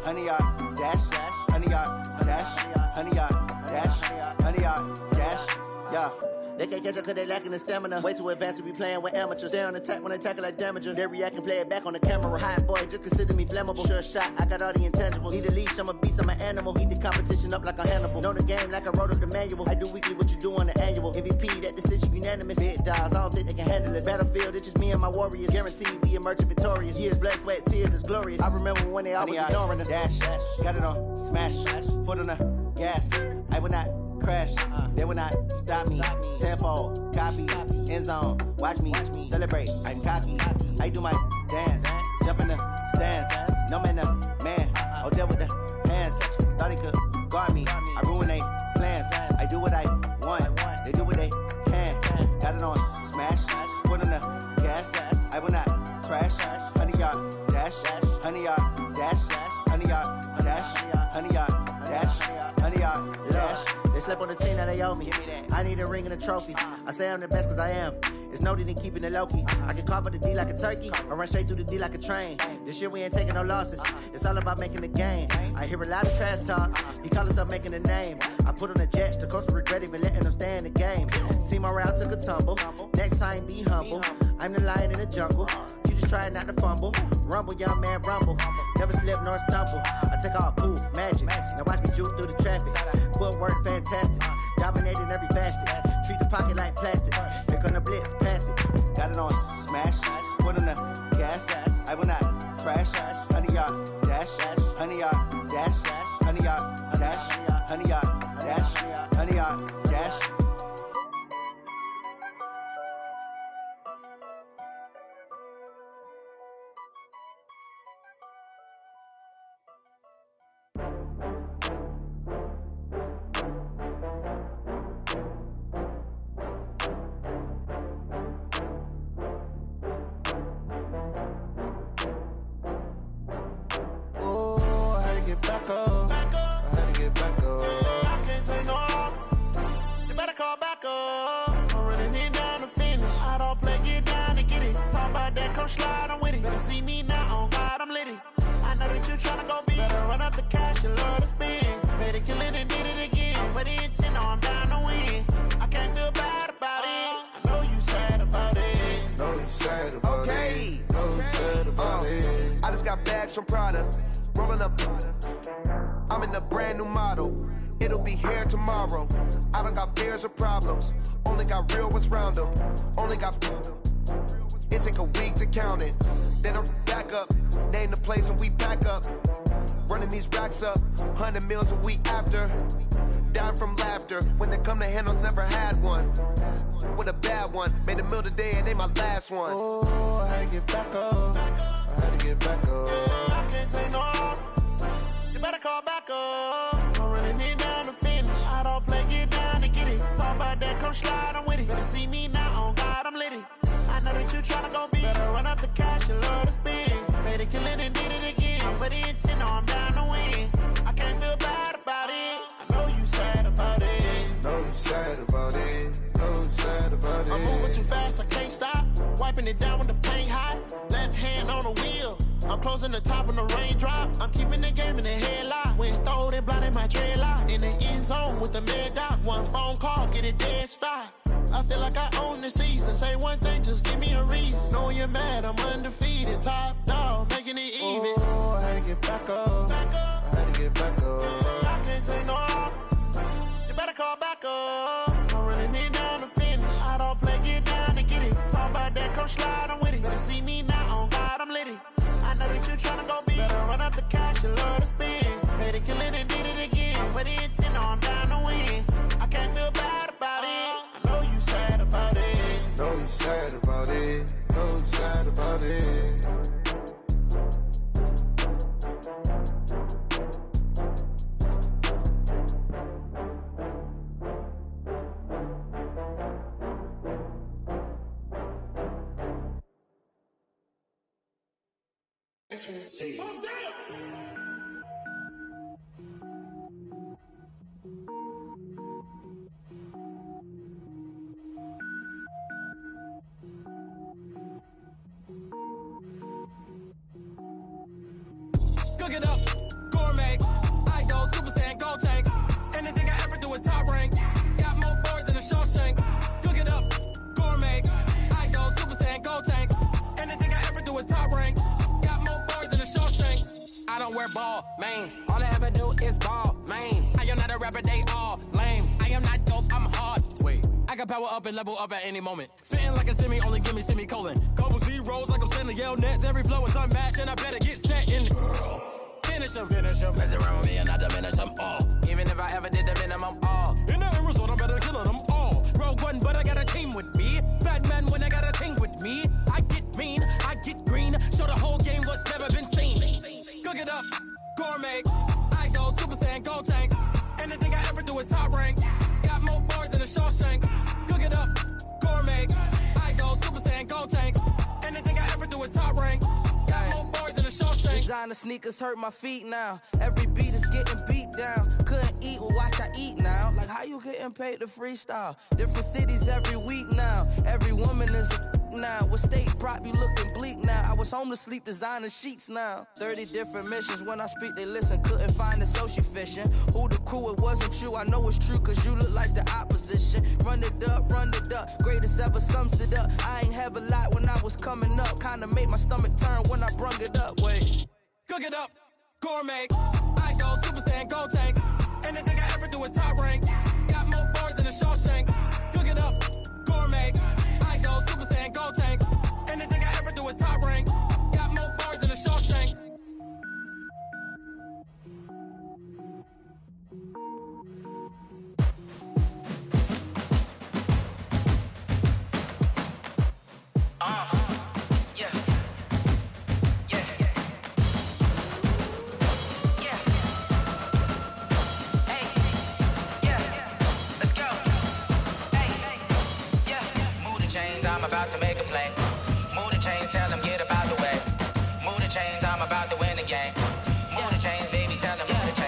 [SPEAKER 20] honey, y'all dash, honey, y'all dash, honey, y'all dash, honey, y'all dash, yeah. They can't catch up cause they lacking the stamina. Way too advanced to be playing with amateurs. Stay on attack when they tackle like damager. They react and play it back on the camera. Hot boy, just consider me flammable. Sure shot, I got all the intangibles. Need a leash, I'm a beast, I'm an animal. Eat the competition up like a Hannibal. Know the game like I wrote up the manual. I do weekly what you do on the annual. MVP, that decision unanimous. Big dogs, I don't think they can handle this. Battlefield, it's just me and my warriors. Guaranteed we emerge victorious. Years, blood, sweat, tears, is glorious. I remember when they always ignoring us. Dash, got it on smash, foot on the gas. I will not crash, they will not stop me. Tenfold, copy, end zone, watch me celebrate. I'm cocky, I do my dance, jump in the stands. No man, man, oh there with the hands. Thought he could guard me, I ruin they plans. I do what I want, they do what they can. Got it on smash, foot on the gas. I will not crash, honey, y'all dash, honey, y'all dash, honey, y'all dash, honey, y'all dash, honey, y'all dash. They slept on the team that they owe me. I need a ring and a trophy. I say I'm the best cause I am. It's no need in keeping it low-key. I can carve up the D like a turkey or run straight through the D like a train. This year we ain't taking no losses. It's all about making the game. I hear a lot of trash talk. He call himself making a name. I put on the Jets. The coach will regret even letting them stay in the game. Team morale took a tumble. Next time be humble. I'm the lion in the jungle. You just try not to fumble. Rumble, young man, rumble. Never slip nor stumble. I take off, poof, magic. Now watch me juke through the traffic. Footwork fantastic. Dominating every facet. Treat the pocket like plastic. Here come the blitz, pass it. Got it on smash. Foot on the gas. I will not crash. Honey, y'all dash. Honey, y'all dash. Honey, y'all dash. Honey, y'all dash. Honey, y'all dash.
[SPEAKER 11] back up. I had to get back up. I can't take no loss. You better call back up. I'm running it down to finish. I don't play, get down to get it. Talk about that, come slide, I'm with it. Better see me now, on God, I'm litty. I know that you tryna go big. Better run up the cash, you love to spend. Better kill it and did it again. I'm with the intent, no, I'm down to win. I can't feel bad about it. I know you sad about it.
[SPEAKER 6] Know you sad about it. Know you sad about it.
[SPEAKER 21] I just got bags from Prada. Rolling up. I'm in a brand new model. It'll be here tomorrow. I don't got fears or problems. Only got real ones round them. Only got. It take a week to count it. Then I'm back up. Name the place and we back up. Running these racks up. 100 meals a week after. Down from laughter. When they come to handles, never had one. With a bad one. Made a meal today and they my last one.
[SPEAKER 11] Oh, I had to get back up. I had to get back up. I can't take no loss. You better call back up. I'm running it down to finish. I don't play, get down to get it. Talk about that, come slide, I'm with it. Better see me now, on God, I'm litty. I know that you tryna go big. Better run up the cash, you love to spend. Made it, kill it, and did it again. I'm with the intent, no, I'm down to win. I can't feel bad about it. I know you sad about it.
[SPEAKER 6] Know you sad about it. Know you sad about it.
[SPEAKER 11] I'm moving too fast, I can't stop. Wiping it down with the paint hot. Left hand on the wheel. I'm closing the top when the raindrop. I'm keeping the game in the headlock. When throwed and blinded my dreadlock. In the end zone with the mad dot. One phone call, get it dead stop. I feel like I own the season. Say one thing, just give me a reason. Knowing you're mad, I'm undefeated. Top dog, making it even. Oh, I had to get back up. I had to get back up. I can't take no loss. You better call back up. I'm running it down to finish. I don't play, get down to get it. Talk about that, come slide, I'm with it. Better see me now, on God, I'm litty. I know that you tryna go big. Better run up the cash, you love to spend. Better kill it and did it again. I'm with the intent, no, I'm down to win. I can't feel bad about it. I know you sad about it.
[SPEAKER 6] Know you sad about it. Know you sad about it.
[SPEAKER 9] Cook it up, gourmet. I go Super Saiyan, gold tank. Anything I ever do is top rank. Got more boards than a Shawshank. Cook it up, gourmet. I go Super Saiyan, gold tank. Anything I ever do is top rank. Got more boards than a Shawshank. I don't wear ball mains. All I ever do is ball main. I am not a rapper, they all lame. I am not dope, I'm hard. Wait, I can power up and level up at any moment. Spitting like a semi, only give me semicolon. Couple zeros like I'm sending yell nets. Every flow is unmatched and I better get set in. Finish them. Mess around with me and I diminish them all. Even if I ever did the minimum all. In the end result, I'm better killing them all. Rogue one, but I got a team with me. Batman when I got a team with me. I get mean, I get green. Show the whole game what's never been seen. Cook it up, gourmet. I go Super Saiyan, gold tank. Anything I ever do is top rank. Got more boards than a Shawshank. Cook it up, gourmet. I go Super Saiyan, gold tank. Anything I ever do is top rank. Got more boards than a Shawshank.
[SPEAKER 22] Designer sneakers hurt my feet now. Every beat is getting beat down. Couldn't eat, well watch I eat now. Like how you getting paid to freestyle? Different cities every week now. Every woman is a now. With state prop, you looking bleak now. I was home to sleep, designer sheets now. 30 different missions. When I speak, they listen. Couldn't find the social fishing. Who the crew? It wasn't you. I know it's true, cause you look like the opposition. Run it up, run it up. Greatest ever sums it up. I ain't have a lot when I was coming up. Kinda made my stomach turn when I brung it up. Wait.
[SPEAKER 9] Cook it up, gourmet. I go Super Saiyan, gold tank. Anything I ever do is top rank. Got more boards than a Shawshank. Cook it up, gourmet. I go Super Saiyan, gold tank. Anything I ever do is top rank. Got more boards than a Shawshank.
[SPEAKER 23] I'm about to make a play. Move the chains, tell them get up out the way. Move the chains, I'm about to win the game. Move the chains, baby, tell them move the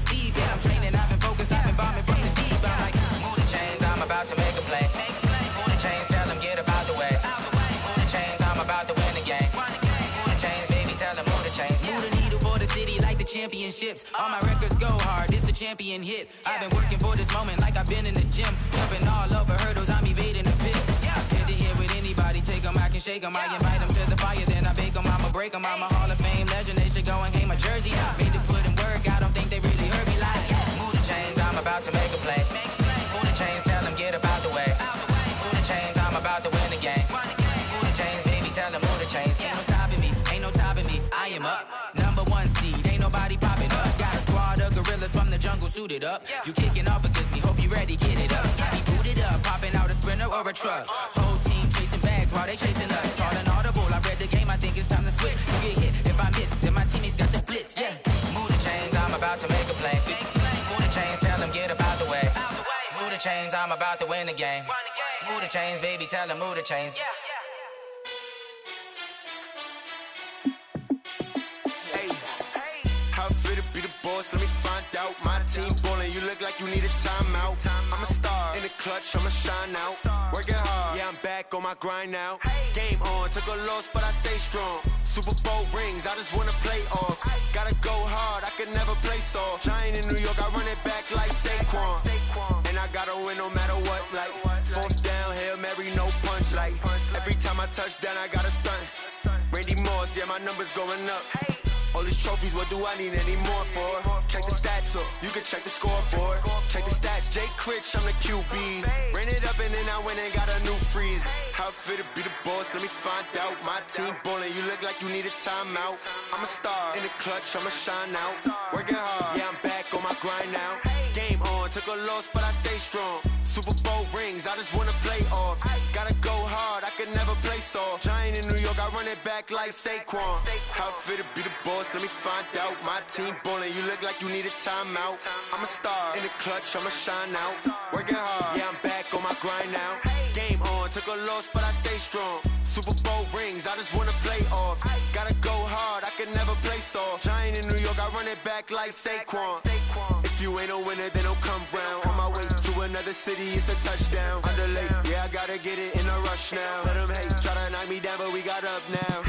[SPEAKER 23] fucking Steve. Yeah, I'm training, I've been focused, I've been bombing from the deep. I'm like, move the chains, I'm about to make a play. Move the chains, tell them get about the way. Move the chains, I'm about to win the game. Move the chains, baby, tell them move the chains. Move the needle for the city like the championships. All my records go hard, this a champion hit. I've been working for this moment like I've been in the gym. Jumping all over hurdles, I'm evading the pit. Head to head with anybody, take them, I can shake them. I invite them to the fire, then I bake them, I'ma break them. I'm a Hall of Fame legend, they should go and hang my jersey. Made to put in work, I don't think they really heard me like, move the chains, I'm about to make a play. Move the chains, tell them get about the way. Move the chains, I'm about to win the game. Move the chains, baby, tell them move the chains. Ain't no stopping me, ain't no topping me, I am up. Number one seed, ain't nobody popping up. Got a squad of gorillas from the jungle suited up. You kicking off against me, hope you ready, get it up. I be booted up, popping out a Sprinter or a truck. Whole team chasing bags while they chasing us. Calling audible, I read the game, I think it's time to switch. You get hit, if I miss, then my teammates got the blitz, yeah. Move the chains, I'm about to make a play. Move the chains, tell them get about the way. Move the chains, I'm about to win the game. Move the chains, baby, tell them move the chains.
[SPEAKER 11] How fit to be the boss? Let me find out. My team ballin', you look like you need a timeout. I'm a star in the clutch, I'ma shine out. Working hard, yeah, I'm back on my grind now. Game on, took a loss, but I stay strong. Super Bowl rings, I just wanna play off. Gotta go hard, I could never play soft. Giant in New York, I run it back like Saquon. And I gotta win no matter what, like fourth down, Hail Mary, no punch. Like every time I touch down, I gotta stunt. Randy Moss, yeah, my numbers going up. All these trophies, what do I need any more for? Check the stats up, you can check the scoreboard. Check the stats, Jay Critch, I'm the QB. Ran it up and then I went and got a new freeze. How fit to be the boss, let me find out. My team ballin', you look like you need a timeout. I'm a star in the clutch, I'ma shine out. Working hard, yeah, I'm back on my grind now. Game on, took a loss, but I stay strong. Super Bowl rings, I just wanna play off. Gotta go hard, I could never play soft. Giant in New York, I run it back like Saquon. How fit to be the boss, let me find out. My team ballin', you look like you need a timeout. I'm a star in the clutch, I'ma shine out. Working hard, yeah, I'm back on my grind now. Game on, took a loss, but I stay strong. Super Bowl rings, I just wanna play off. Gotta go hard, I could never play soft. Giant in New York, I run it back like Saquon. If you ain't a winner, then don't come round. On my way to another city, it's a touchdown. Underlay, yeah, I gotta get it in a rush now. Let them hate, try to knock me down, but we got up now.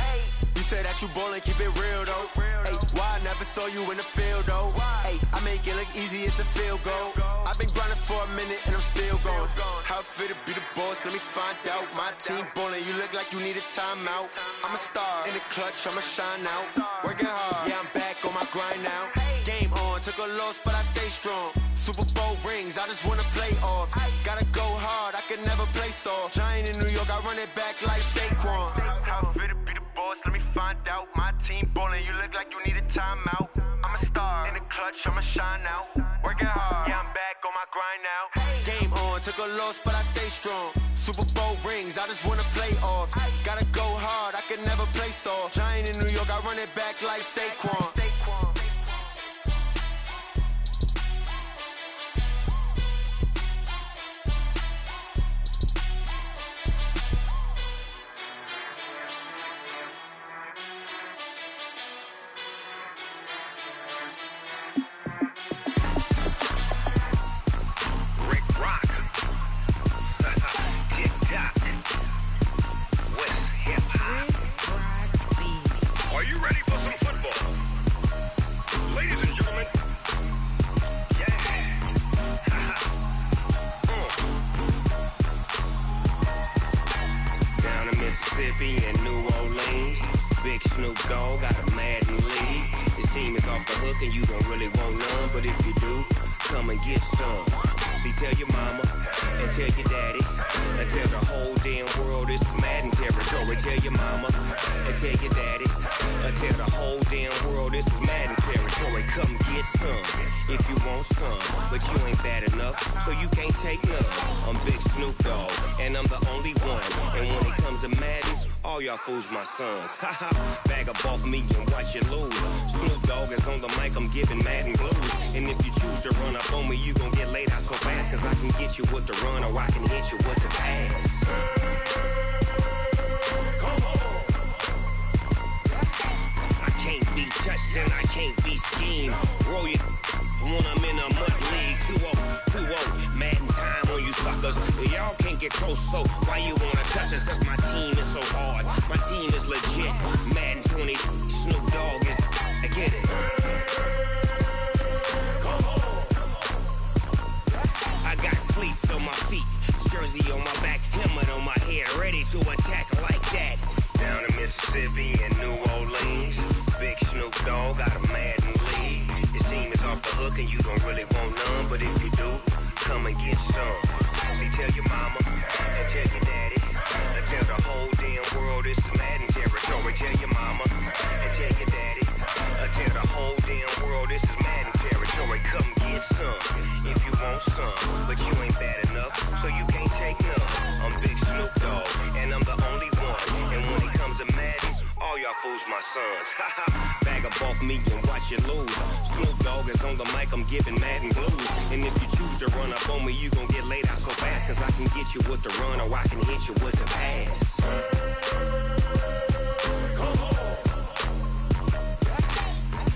[SPEAKER 11] You say that you ballin', keep it real though. Hey, why I never saw you in the field though? Hey, I make it look easy, it's a field goal. I've been grinding for a minute and I'm still going. How fit to be the boss, let me find out. My team ballin', you look like you need a timeout. I'm a star in the clutch, I'ma shine out. Working hard, yeah, I'm back on my grind now. Game on, took a loss, but I stay strong. Super Bowl rings, I just wanna play off. Gotta go hard, I could never play soft. Giant in New York, I run it back like Saquon. How fit to be the boss, let me find out. My team ballin', you look like you need a timeout. I'm a star in the clutch, I'ma shine out. Working hard, yeah, I'm back on my grind now. Game on, took a loss, but I stay strong. Super Bowl rings, I just wanna play off. Gotta go hard, I could never play soft. Giant in New York, I run it back like Saquon.
[SPEAKER 2] Are you ready for some football? Ladies and gentlemen,
[SPEAKER 4] Down in Mississippi and New Orleans, Big Snoop Dogg got a Madden lead. His team is off the hook and you don't really want none, but if you do, come and get some. See, tell your mama and tell your daddy and tell the whole damn world this is Madden territory. Tell your mama and tell your daddy and tell the whole damn world this is Madden territory. Come get some if you want some, but you ain't bad enough, so you can't take none. I'm Big Snoop Dogg and I'm the only one, and when it comes to Madden, all y'all fools my sons. Haha, bag up off me and watch you lose. Snoop Dogg is on the mic, I'm giving Madden blues. And if you choose to run up on me, you gon' get laid out so fast, cause I can get you with the run or I can hit you with the pass. Come on. I can't be touched and I can't be schemed. Roll you wanna Y'all can't get close, so why you wanna touch us? Cause my team is so hard. My team is legit. Madden 20, Snoop Dogg is. I get it. I got cleats on my feet, jersey on my back, helmet on my head, ready to attack like that. Down in Mississippi and New Orleans, big Snoop Dogg got a Madden league. His team is off the hook and you don't really want none, but if you do, come and get some. See, tell your mama and tell your daddy, and tell the whole damn world it's Madden territory. Tell your mama and tell your daddy, and tell the whole damn world this is Madden territory. Come get some if you want some, but you ain't bad enough, so you can't take none. I'm Big Snoop Dogg, and I'm the only one. And when it comes to Madden, all y'all fools my sons. Bag up off me and watch you lose. Snoop Dogg is on the mic, I'm giving Madden blues. And if you choose to run up on me, you gon' get laid out so fast. Cause I can get you with the run or I can hit you with the pass.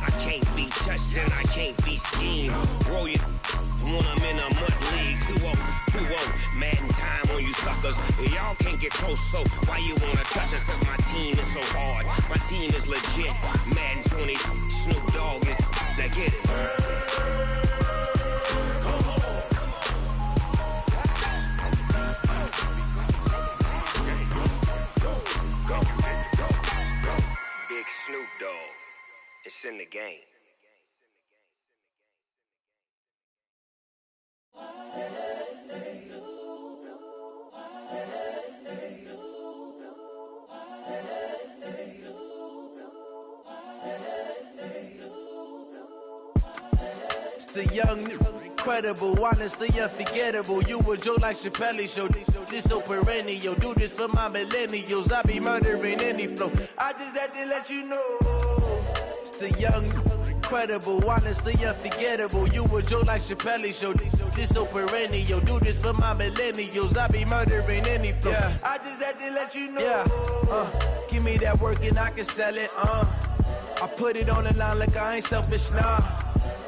[SPEAKER 4] I can't be touched and I can't be schemed. Roll you when I'm in a mud league. 2-0, Madden time on you suckers. Y'all can't get close, so why you wanna touch us? Cause my team is so hard. My team is legit. Madden 20, Snoop Dogg is. Now get it. Big Snoop Dogg. It's in the game.
[SPEAKER 3] It's the young, incredible, honestly unforgettable. You a joke like Chappelle Show. This so perennial. Do this for my millennials. I be murdering any flow. I just had to let you know. It's the young, incredible, honestly unforgettable. You a joke like Chappelle Show. This so perennial. Do this for my millennials. I be murdering any flow. Yeah. I just had to let you know. Yeah. Give me that work and I can sell it. I put it on the line like I ain't selfish, nah.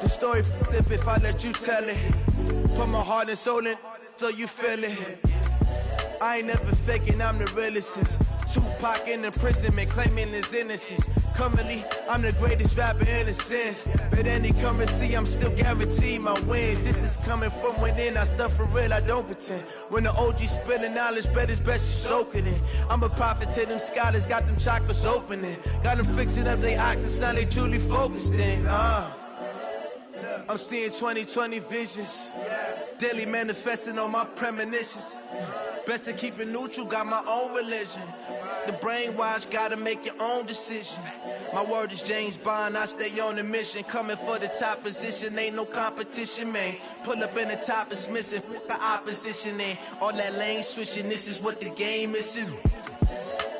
[SPEAKER 3] The story flip if I let you tell it. Put my heart and soul in so you feel it. I ain't never faking, I'm the realest since Tupac in imprisonment, claiming his innocence. Currently, I'm the greatest rapper in a sense. But any currency, I'm still guaranteed my wins. This is coming from within, I stuff for real, I don't pretend. When the OG spilling knowledge, bet it's best you soak it in. I'm a prophet to them scholars, got them chakras opening. Got them fixing up their octaves, now they truly focused in. I'm seeing 2020 visions. Daily manifesting on my premonitions. Best to keep it neutral, got my own religion. The brainwash, gotta make your own decision. My word is James Bond, I stay on the mission. Coming for the top position, ain't no competition, man. Pull up in the top, it's missing, the opposition ain't. All that lane switching, this is what the game is.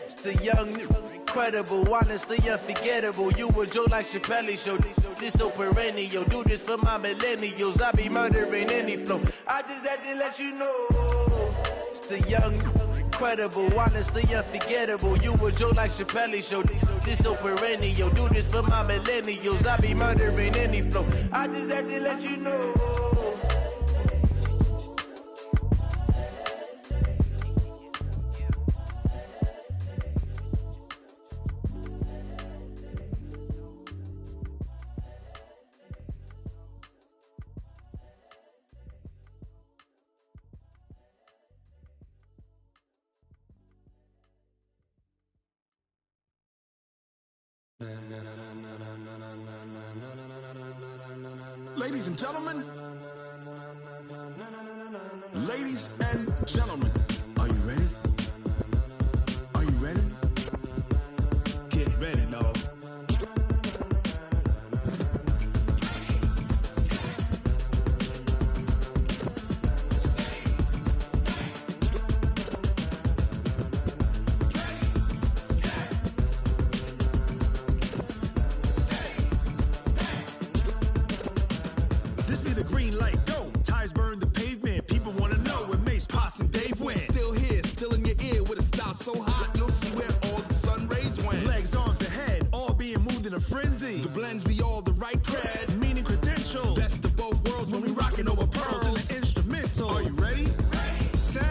[SPEAKER 3] It's the young, incredible, honestly unforgettable. You a joke like Chappelle Show. This so perennial. Do this for my millennials. I be murdering any flow. I just had to let you know. It's the young, incredible, honestly unforgettable. You a joke like Chappelle Show. This so perennial. Do this for my millennials. I be murdering any flow. I just had to let you know.
[SPEAKER 1] Ladies and gentlemen, ladies and gentlemen, are you ready? Are you ready? Get ready, dog. This be the green light, go. Tires burn the pavement. People wanna know where Mace, Posse, and Dave went. Still here, still in your ear with a style so hot, you'll see where all the sun rays went. Legs, arms, and head, all being moved in a frenzy. The blends be all the right cred, meaning credentials. Best of both worlds when we rockin' over pearls in the instrumental. Are you ready? Ready, set,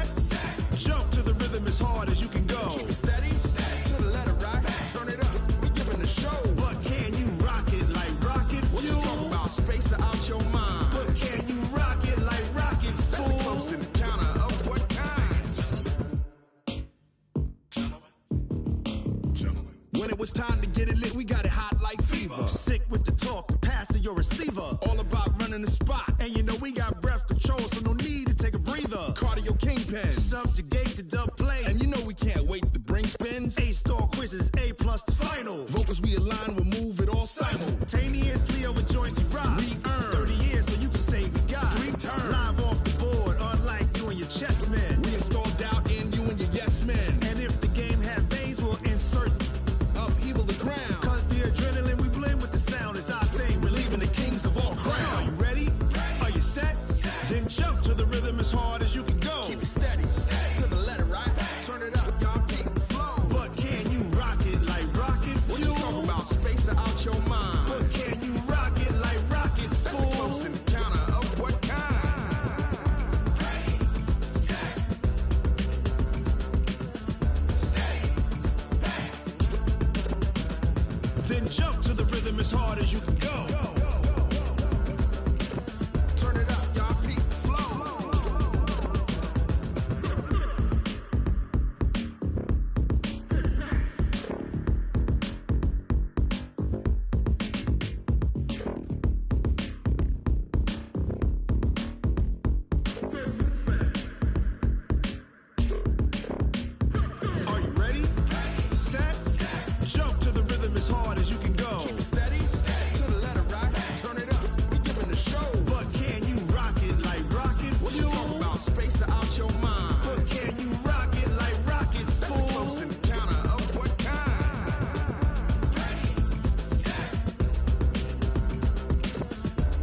[SPEAKER 1] it's time to get it lit, we got it hot like fever. Sick with the talk, the pass of your receiver. All about running the spot. And you know we got breath control, so no need to take a breather. Cardio kingpin, subjugate the dub play. And you know we can't wait to bring spins. A-star quizzes, A+ the final. Vocals we align, we'll move it all simultaneously over joints we rock. We earn 30 years, so you can say we got 3 turns. Live off the board, unlike you and your chess men. We install doubt in you and your yes men. And if the game had veins, we'll insert upheaval the ground. Cause the adrenaline we blend with the sound is our thing. We're leaving the kings of all crowns. So are you ready? Are you set? Then jump to the rhythm as hard as you can go. Keep it steady, to the letter, right? Turn it up, y'all, keep the flow. But can you rock it like rocket fuel? What you talking about? Space out your mind. But can you rock it like rockets, fool? That's a close encounter of what kind? Ready, set, steady, back. Then jump to the rhythm as hard as you can go. Turn it up, y'all, keep the flow. Are you ready? Set, jump to the rhythm as hard as you can go. Keep it steady, to the letter, right? Turn it up, we giving the show. But can you rock it like rocket fuel? What you talking about? Space out your mind. But can you rock it like rockets, fool? That's a close encounter of what kind? Ready, set,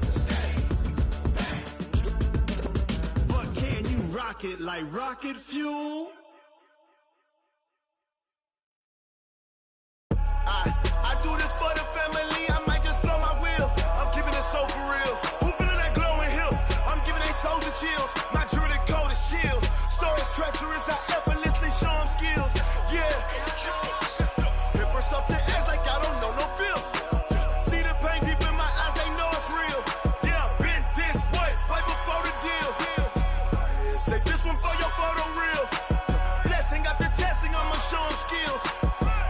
[SPEAKER 1] steady, back. But can you rock it like rocket fuel? I do this for the family, I might just blow my wheel. I'm keeping it so for real. Who feeling that glowing hill? I'm giving they soldier chills. My jewelry code is chill. Stories treacherous, I effortlessly show them skills. Yeah. Hit first off the edge like I don't know no feel. See the pain deep in my eyes, they know it's real. Yeah, been this way, right before the deal. Say this one for your photo reel. Blessing after testing, I'ma show them skills.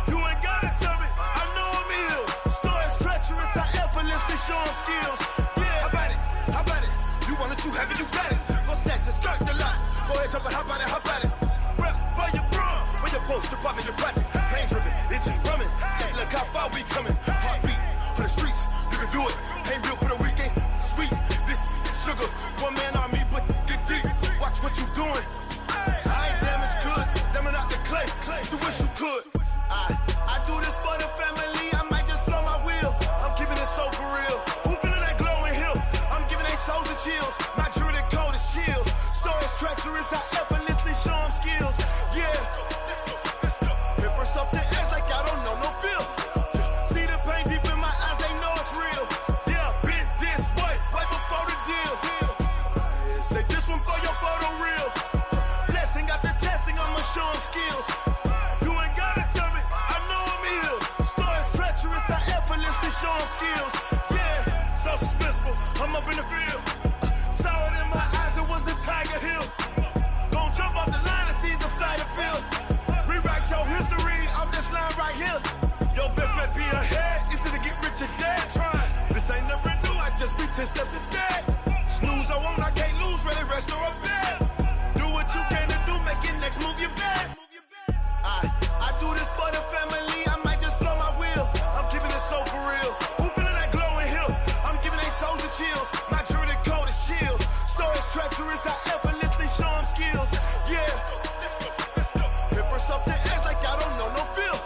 [SPEAKER 1] You ain't gotta tell me, I know I'm ill. Stories treacherous, I effortlessly show them skills. Yeah, how about it? How about it? You want it, you have it, you got it. Go snatch it, skirt the lot. Go ahead, jump it, how about it? How about it? Rep for your bro, for your poster, popping your projects. Pain driven, itching, drumming. Look how far we coming. Heartbeat for the streets, you can do it. Ain't built for the weekend, sweet. This sugar, one man army, but get deep. Watch what you doing. I ain't damaged goods, damn out the clay. You wish you could. I do this for the family, I might just blow my wheel. I'm keeping it so for real. Who feeling that glowing hill? I'm giving they soldier chills. My jewelry code is chill. Stories treacherous, I effortlessly show them skills. Yeah. Hit first off the edge like I don't know no feel. See the pain deep in my eyes, they know it's real. Yeah, been this way, right before the deal. Say this one for your photo reel. Blessing after testing, I'ma show them skills. You ain't gotta tell me, I know I'm ill. Stories treacherous, I effortlessly show them skills. Yeah, so suspenseful, I'm up in the field. Saw it in my eyes, it was the Tiger Hill. Gon' jump off the line and see the fly the field. Rewrite your history off this line right here. Your best bet be ahead, easy to get rich or dead trying. This ain't never new, I just be 10 steps instead. Snooze I won't, I can't lose, ready, rest or a bed. Do what you can to do, make your next move your best. I do this for the family, I might just blow my wheel. I'm keeping it so for real. Who feeling that glowing hill? I'm giving they soldier chills. My jewelry code is chill. Stories treacherous, I effortlessly show them skills. Yeah. Hit first off the edge like I don't know no feel.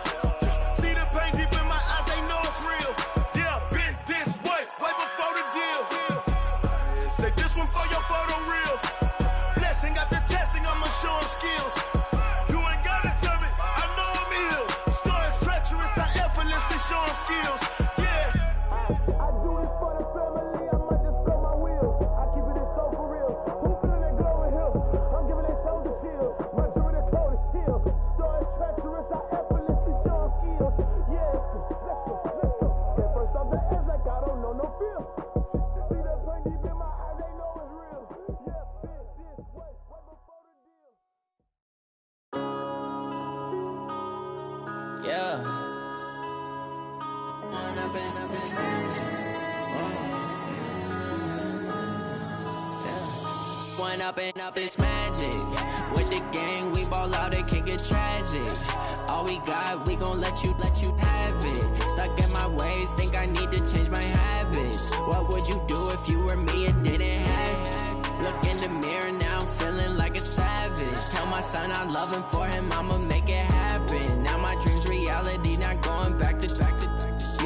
[SPEAKER 1] See the pain deep in my eyes, they know it's real. Yeah, been this way, right before the deal. Say this one for your photo reel. Blessing after testing, I'ma show them skills. You ain't gotta tell me, I know I'm ill. Stories treacherous, I effortlessly show them skills. Yeah. I do this for the family, I might just blow my wheel. I keep it so for real. Who feeling that glowing hill? I'm giving they soldier chills. My jewelry code is chill. Stories treacherous, I effortlessly show them skills. Yeah. Let's go. Get first off the edge like I don't know no feel. See that pain deep in my eyes, they know it's real. Yeah, been this way, right before the deal.
[SPEAKER 5] Yeah.
[SPEAKER 23] up and up, it's magic. One up and up, it's magic. With the gang, we ball out, it can get tragic. All we got, we gon' let you have it. Stuck in my ways, think I need to change my habits. What would you do if you were me and didn't have it? Look in the mirror, now I'm feeling like a savage. Tell my son I love him, for him I'ma make it happen. Now my dream's reality, not going back to.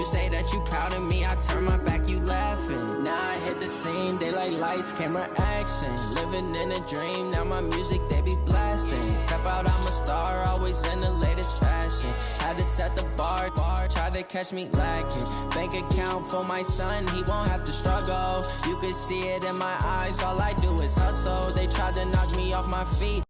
[SPEAKER 23] You say that you proud of me, I turn my back, you laughing. Now I hit the scene, daylight lights, camera action. Living in a dream, now my music, they be blasting. Step out, I'm a star, always in the latest fashion. Had to set the bar, try to catch me lacking. Bank account for my son, he won't have to struggle. You can see it in my eyes, all I do is hustle. They tried to knock me off my feet.